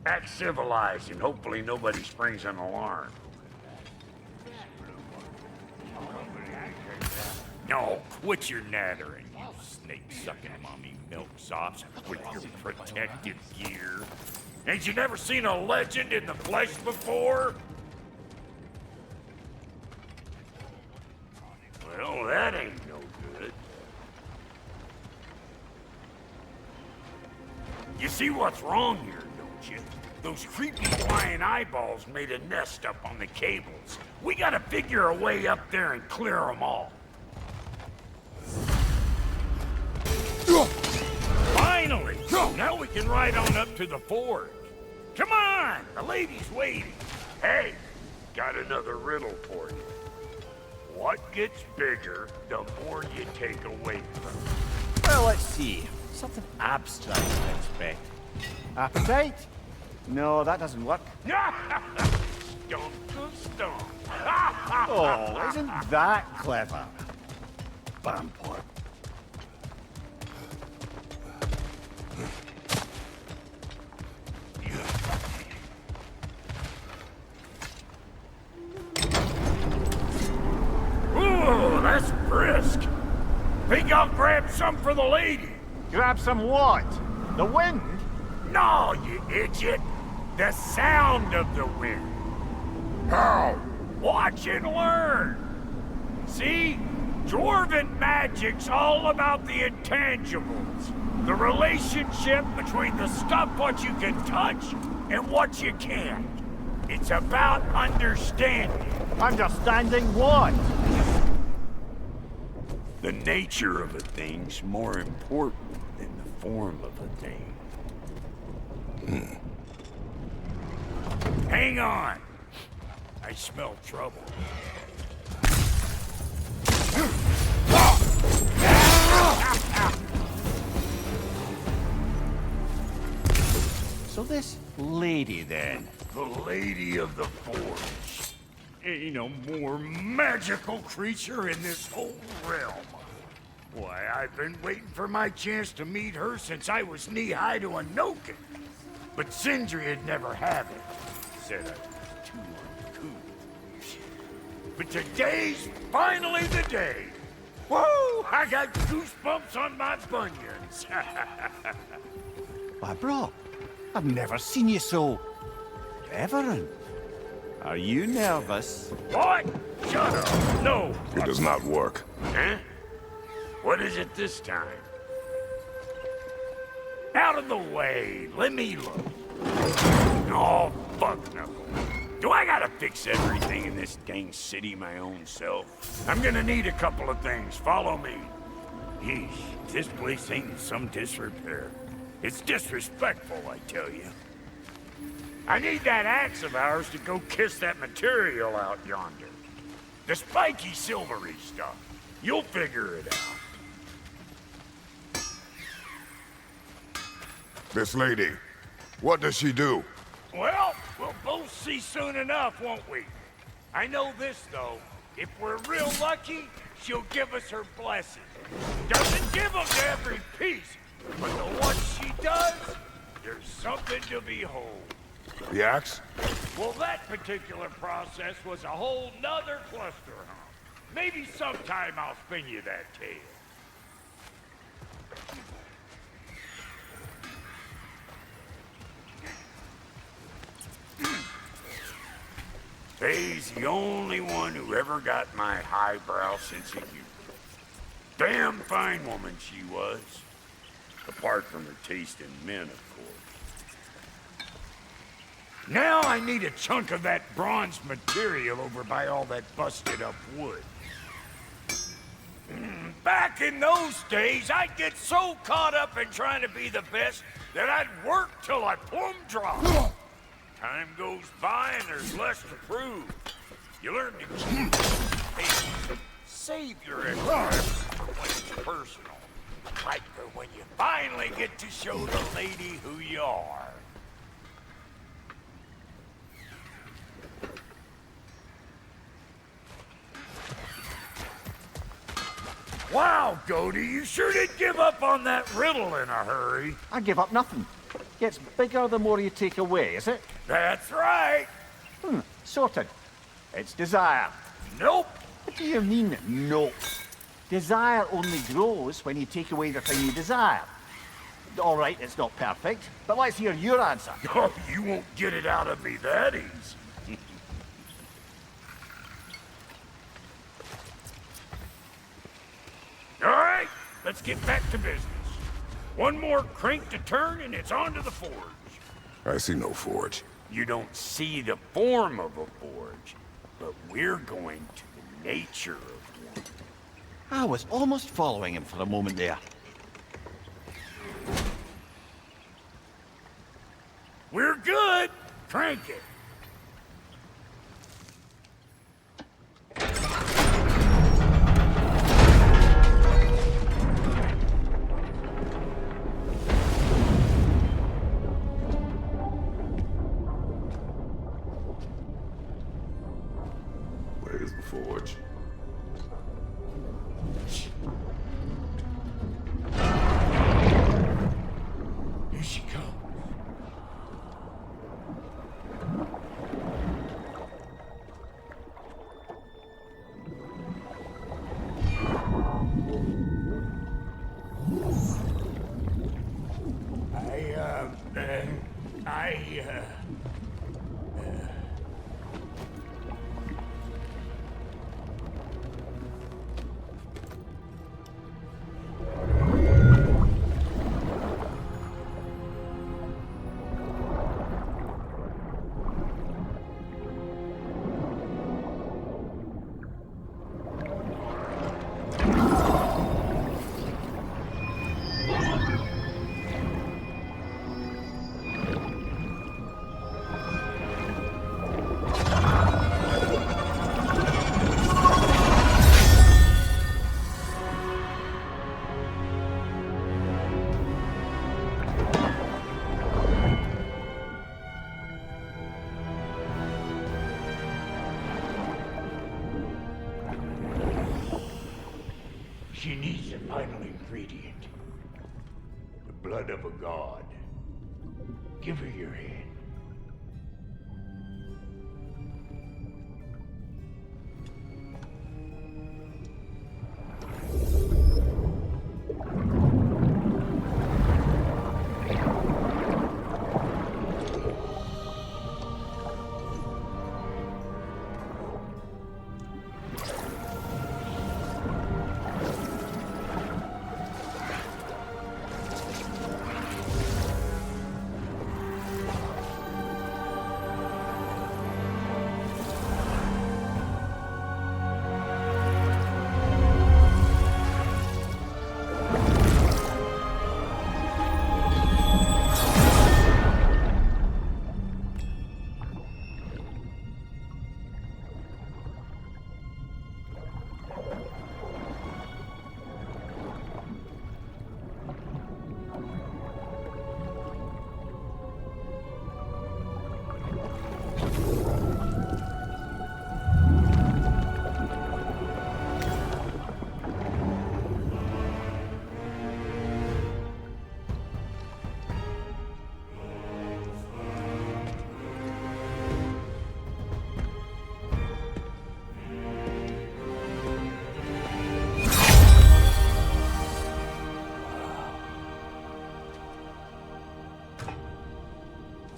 Act civilized and hopefully nobody springs an alarm. No, quit your nattering, you snake-sucking mommy milksops with your protective gear. Ain't you never seen a legend in the flesh before? Well, that ain't no good. You see what's wrong here, don't you? Those creepy flying eyeballs made a nest up on the cables. We gotta figure a way up there and clear them all. Finally! Now we can ride on up to the forge. Come on! The lady's waiting. Hey, got another riddle for you. What gets bigger the more you take away from it? Well, let's see. Something abstract, I expect. Appetite? No, that doesn't work. Stomp to stomp. Oh, isn't that clever? Vampire. Ooh, that's brisk. Think I'll grab some for the lady. Grab some what? The wind? No, you idiot. The sound of the wind. How? Watch and learn. See? Dwarven magic's all about the intangibles. The relationship between the stuff what you can touch and what you can't. It's about understanding. Understanding what? The nature of a thing's more important than the form of a thing. Hang on. I smell trouble. So this lady, then? The Lady of the Forge. Ain't a more magical creature in this whole realm. Why, I've been waiting for my chance to meet her since I was knee-high to a Noken. But Sindri'd never have it. Said I was too uncouth. But today's finally the day. Whoa! I got goosebumps on my bunions. Why, bro, I've never seen you so... reverent. Are you nervous? What? Shut up. No. It does not work. Huh? What is it this time? Out of the way. Let me look. Oh, fuck no. Do I gotta fix everything in this dang city my own self? I'm gonna need a couple of things. Follow me. Yeesh, this place ain't in some disrepair. It's disrespectful, I tell you. I need that axe of ours to go kiss that material out yonder. The spiky silvery stuff. You'll figure it out. This lady, what does she do? Well, we'll both see soon enough, won't we? I know this, though. If we're real lucky, she'll give us her blessing. Doesn't give them to every piece, but the ones she does, there's something to behold. The axe? Well, that particular process was a whole nother cluster hump. Maybe sometime I'll spin you that tale. Faye's the only one who ever got my highbrow sense of humor. Damn fine woman she was. Apart from her taste in men, of course. Now I need a chunk of that bronze material over by all that busted up wood. Back in those days, I'd get so caught up in trying to be the best that I'd work till I plumb dropped. Time goes by and there's less to prove. You learn to keep patience, save your expression when it's personal. Like for when you finally get to show the lady who you are. Wow, Cody, you sure did give up on that riddle in a hurry. I give up nothing. Gets bigger the more you take away, is it? That's right. Sorted. It's desire. Nope. What do you mean, nope? Desire only grows when you take away the thing you desire. All right, it's not perfect, but let's hear your answer. Oh, you won't get it out of me that easy. All right, let's get back to business. One more crank to turn and it's on to the forge. I see no forge. You don't see the form of a forge, but we're going to the nature of one. I was almost following him for a moment there. We're good. Crank it. Where's the forge? Here she comes. She needs the final ingredient. The blood of a god. Give her your hand.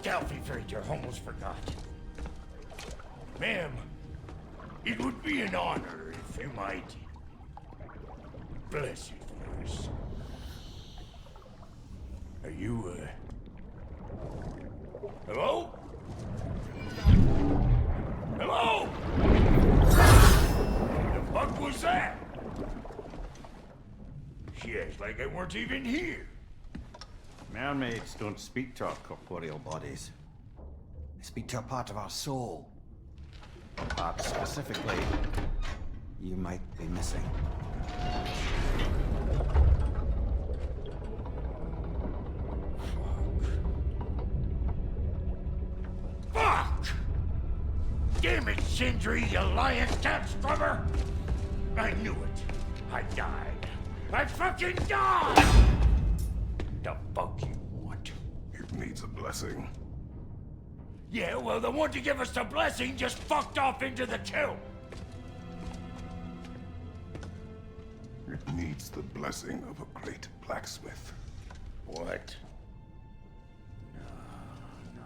Delphi Frater almost forgot. Ma'am, it would be an honor if you might Bless you, nurse. Are you, Hello? Hello? The fuck was that? She acts like I weren't even here. Mermaids don't speak to our corporeal bodies. They speak to a part of our soul. A part specifically you might be missing. Fuck! Damn it, Sindri, you lying cat scrubber! I knew it. I died. I fucking died! The fuck you want? It needs a blessing. Yeah, well, the one to give us the blessing just fucked off into the tomb. It needs the blessing of a great blacksmith. What? No,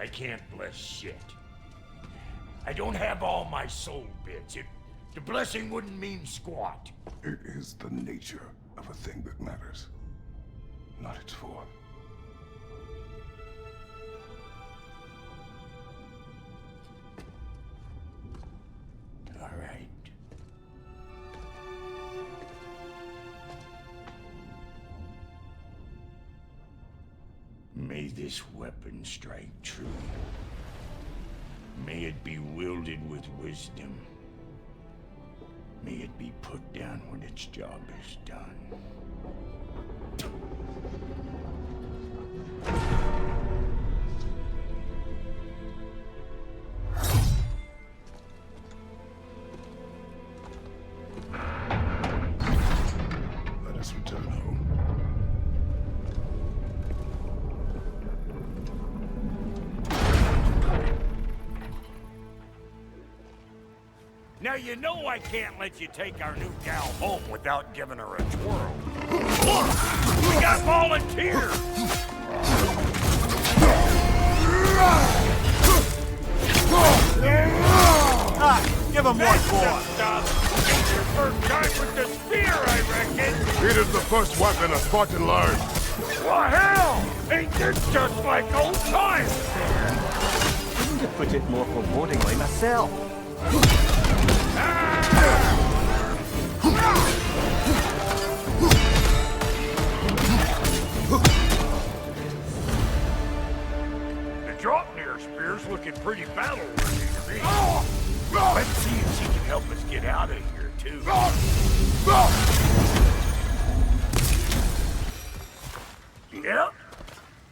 I can't bless shit. I don't have all my soul bits. The blessing wouldn't mean squat. It is the nature of a thing that matters, not its form. All right. May this weapon strike true. May it be wielded with wisdom. May it be put down when its job is done. Let us return home. Now you know I can't let you take our new gal home without giving her a twirl. We got volunteers! Give him one more! It's your first time with the spear, I reckon! It is the first weapon a Spartan learned. Well, hell! Ain't this just like old times? To put it more forebodingly myself. The Draupnir spear's looking pretty battle-worthy to me. Let's see if she can help us get out of here, too. Yep.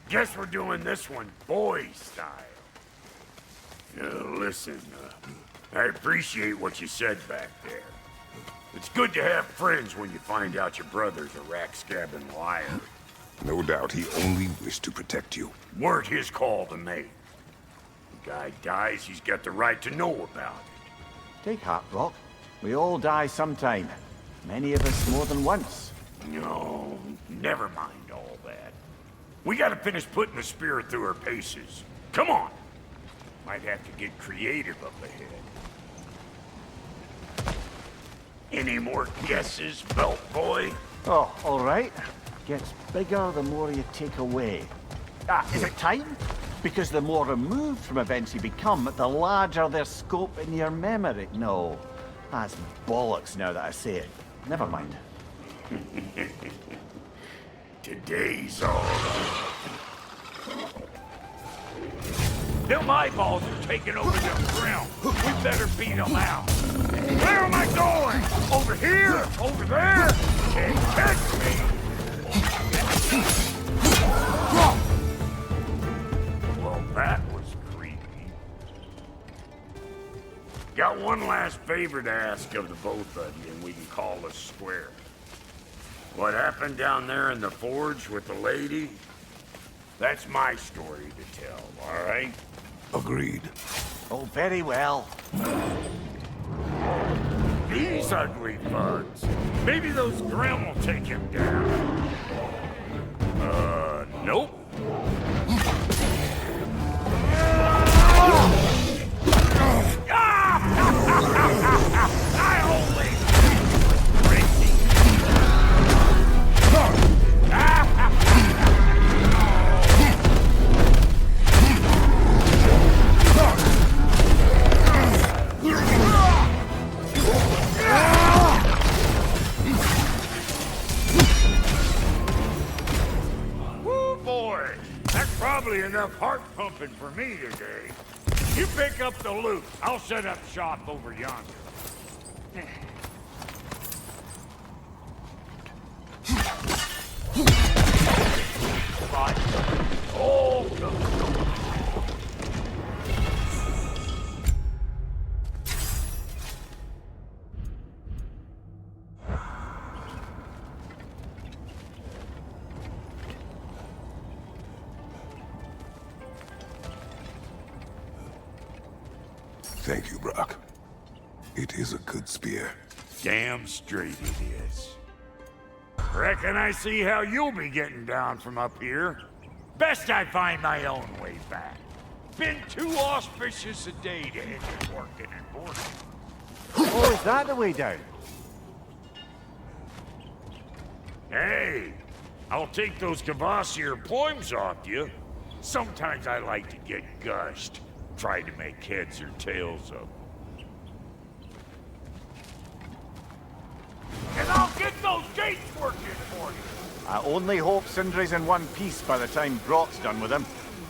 Guess we're doing this one boy style. Listen, I appreciate what you said back there. It's good to have friends when you find out your brother's a rack-scabbing liar. No doubt he only wished to protect you. Weren't his call to make. The guy dies, he's got the right to know about it. Take heart, Rock. We all die sometime. Many of us more than once. No, never mind all that. We gotta finish putting the spear through her paces. Come on! Might have to get creative up ahead. Any more guesses, belt boy? Oh, all right. Gets bigger the more you take away. Is it time? Because the more removed from events you become, the larger their scope in your memory. No, that's bollocks now that I say it. Never mind. Today's all right. Them eyeballs are taking over the ground. We better beat them out. Where am I going? Over here? Over there? Can't catch me! Well, that was creepy. Got one last favor to ask of the both of you, and we can call us square. What happened down there in the forge with the lady? That's my story to tell, all right? Agreed. Oh, very well. These ugly bugs. Maybe those Grimm will take him down. Nope. I only crazy. nearly enough heart pumping for me today. You pick up the loot. I'll set up shop over yonder. Oh, no. Thank you, Brock. It is a good spear. Damn straight it is. Reckon I see how you'll be getting down from up here. Best I find my own way back. Been too auspicious a day to end it working and boarding. Oh, is that the way down? Hey, I'll take those Kvasir poems off you. Sometimes I like to get gushed. Try to make heads or tails of. And I'll get those gates working for you. I only hope Sindri's in one piece by the time Brock's done with him.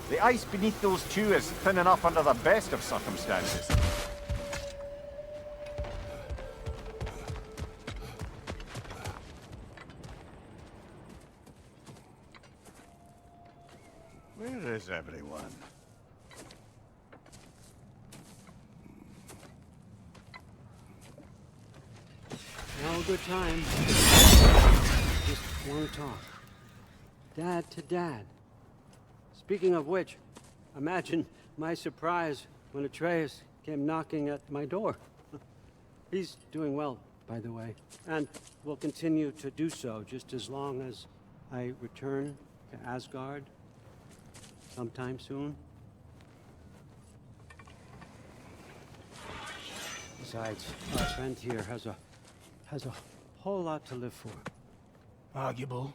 The ice beneath those two is thin enough under the best of circumstances. Where is everyone? No good time. Just want to talk. Dad to Dad. Speaking of which, imagine my surprise when Atreus came knocking at my door. He's doing well, by the way, and will continue to do so just as long as I return to Asgard sometime soon. Besides, our friend here has a whole lot to live for. Arguable.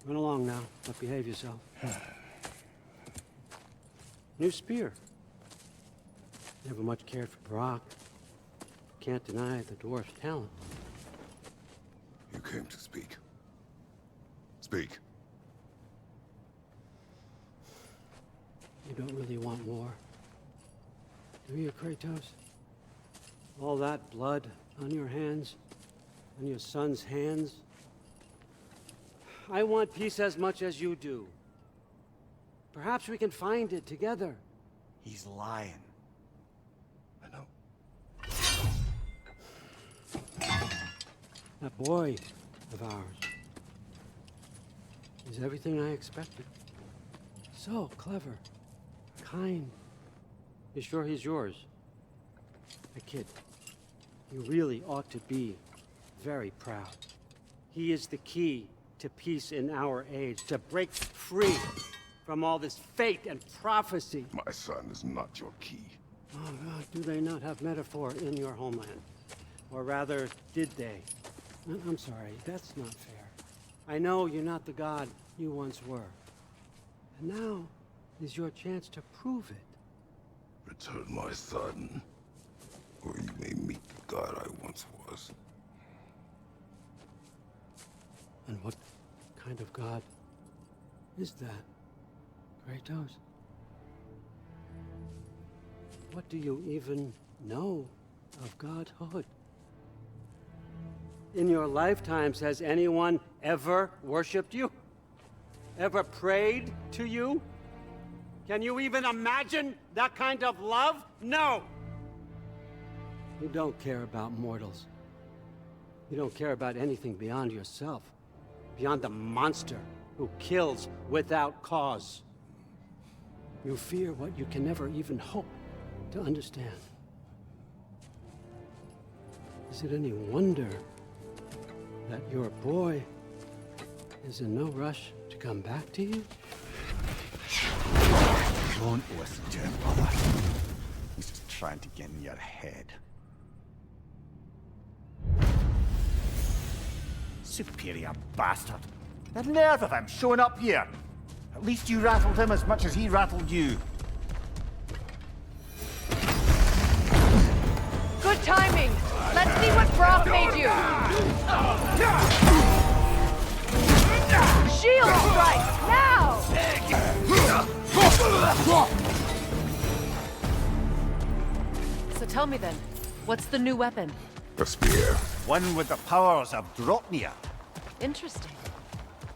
Run along now, but behave yourself. New spear. Never much cared for Brock. Can't deny the dwarf's talent. You came to speak. Speak. You don't really want war, do you, Kratos? All that blood on your hands, on your son's hands. I want peace as much as you do. Perhaps we can find it together. He's lying. I know. That boy of ours is everything I expected. So clever, kind. You sure he's yours? A kid. You really ought to be very proud. He is the key to peace in our age, to break free from all this fate and prophecy. My son is not your key. Oh, God, do they not have metaphor in your homeland? Or rather, did they? I'm sorry, that's not fair. I know you're not the god you once were. And now is your chance to prove it. Return my son, or you may meet the god I once was. And what kind of god is that, Kratos? What do you even know of godhood? In your lifetimes, has anyone ever worshipped you? Ever prayed to you? Can you even imagine that kind of love? No! You don't care about mortals. You don't care about anything beyond yourself. Beyond the monster who kills without cause. You fear what you can never even hope to understand. Is it any wonder that your boy is in no rush to come back to you? Don't listen to him, brother. He's just trying to get in your head. Superior bastard. The nerve of him showing up here. At least you rattled him as much as he rattled you. Good timing. Let's see what Brock made you. Shield strike now. Tell me then, what's the new weapon? A spear. One with the powers of Dropnia. Interesting.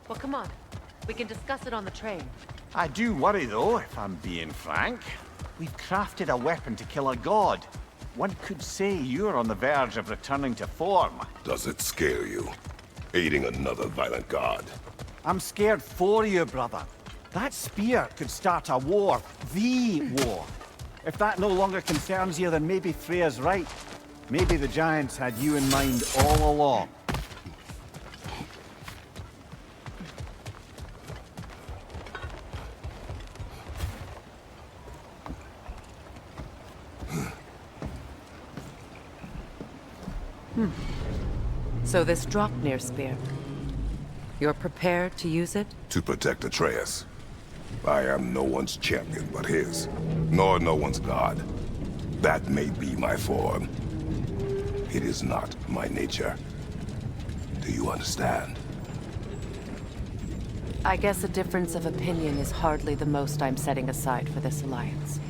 Well, come on. We can discuss it on the train. I do worry, though, if I'm being frank. We've crafted a weapon to kill a god. One could say you're on the verge of returning to form. Does it scare you? Aiding another violent god? I'm scared for you, brother. That spear could start a war. The war. If that no longer concerns you, then maybe Freya's right. Maybe the Giants had you in mind all along. So this Draupnir spear, you're prepared to use it? To protect Atreus. I am no one's champion but his, nor no one's god. That may be my form. It is not my nature. Do you understand? I guess a difference of opinion is hardly the most I'm setting aside for this alliance.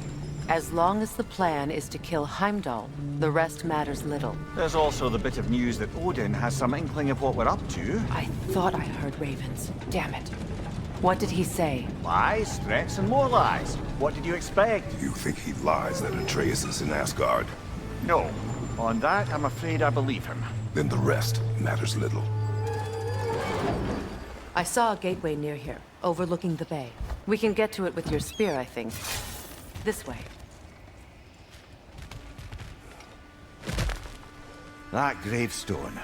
As long as the plan is to kill Heimdall, the rest matters little. There's also the bit of news that Odin has some inkling of what we're up to. I thought I heard ravens. Damn it. What did he say? Lies, threats, and more lies. What did you expect? You think he lies that Atreus is in Asgard? No. On that, I'm afraid I believe him. Then the rest matters little. I saw a gateway near here, overlooking the bay. We can get to it with your spear, I think. This way. That gravestone.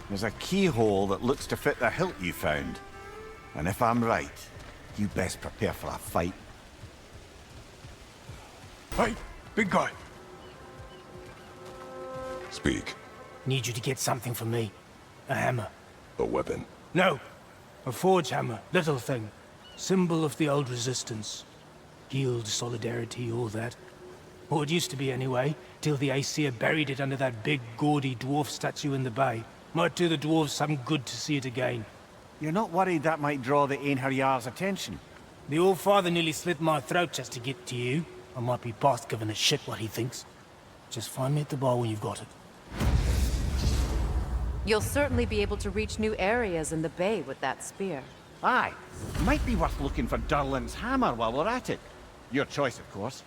There's a keyhole that looks to fit the hilt you found. And if I'm right, you best prepare for a fight. Hey, big guy. Speak. Need you to get something for me. A hammer. A weapon? No. A forge hammer. Little thing. Symbol of the old resistance. Guild, solidarity, all that. Or it used to be anyway, till the Aesir buried it under that big, gaudy dwarf statue in the bay. Might do the dwarves some good to see it again. You're not worried that might draw the Einherjar's attention? The old father nearly slit my throat just to get to you. I might be past giving a shit what he thinks. Just find me at the bar when you've got it. You'll certainly be able to reach new areas in the bay with that spear. Aye. Might be worth looking for Durlin's hammer while we're at it. Your choice, of course.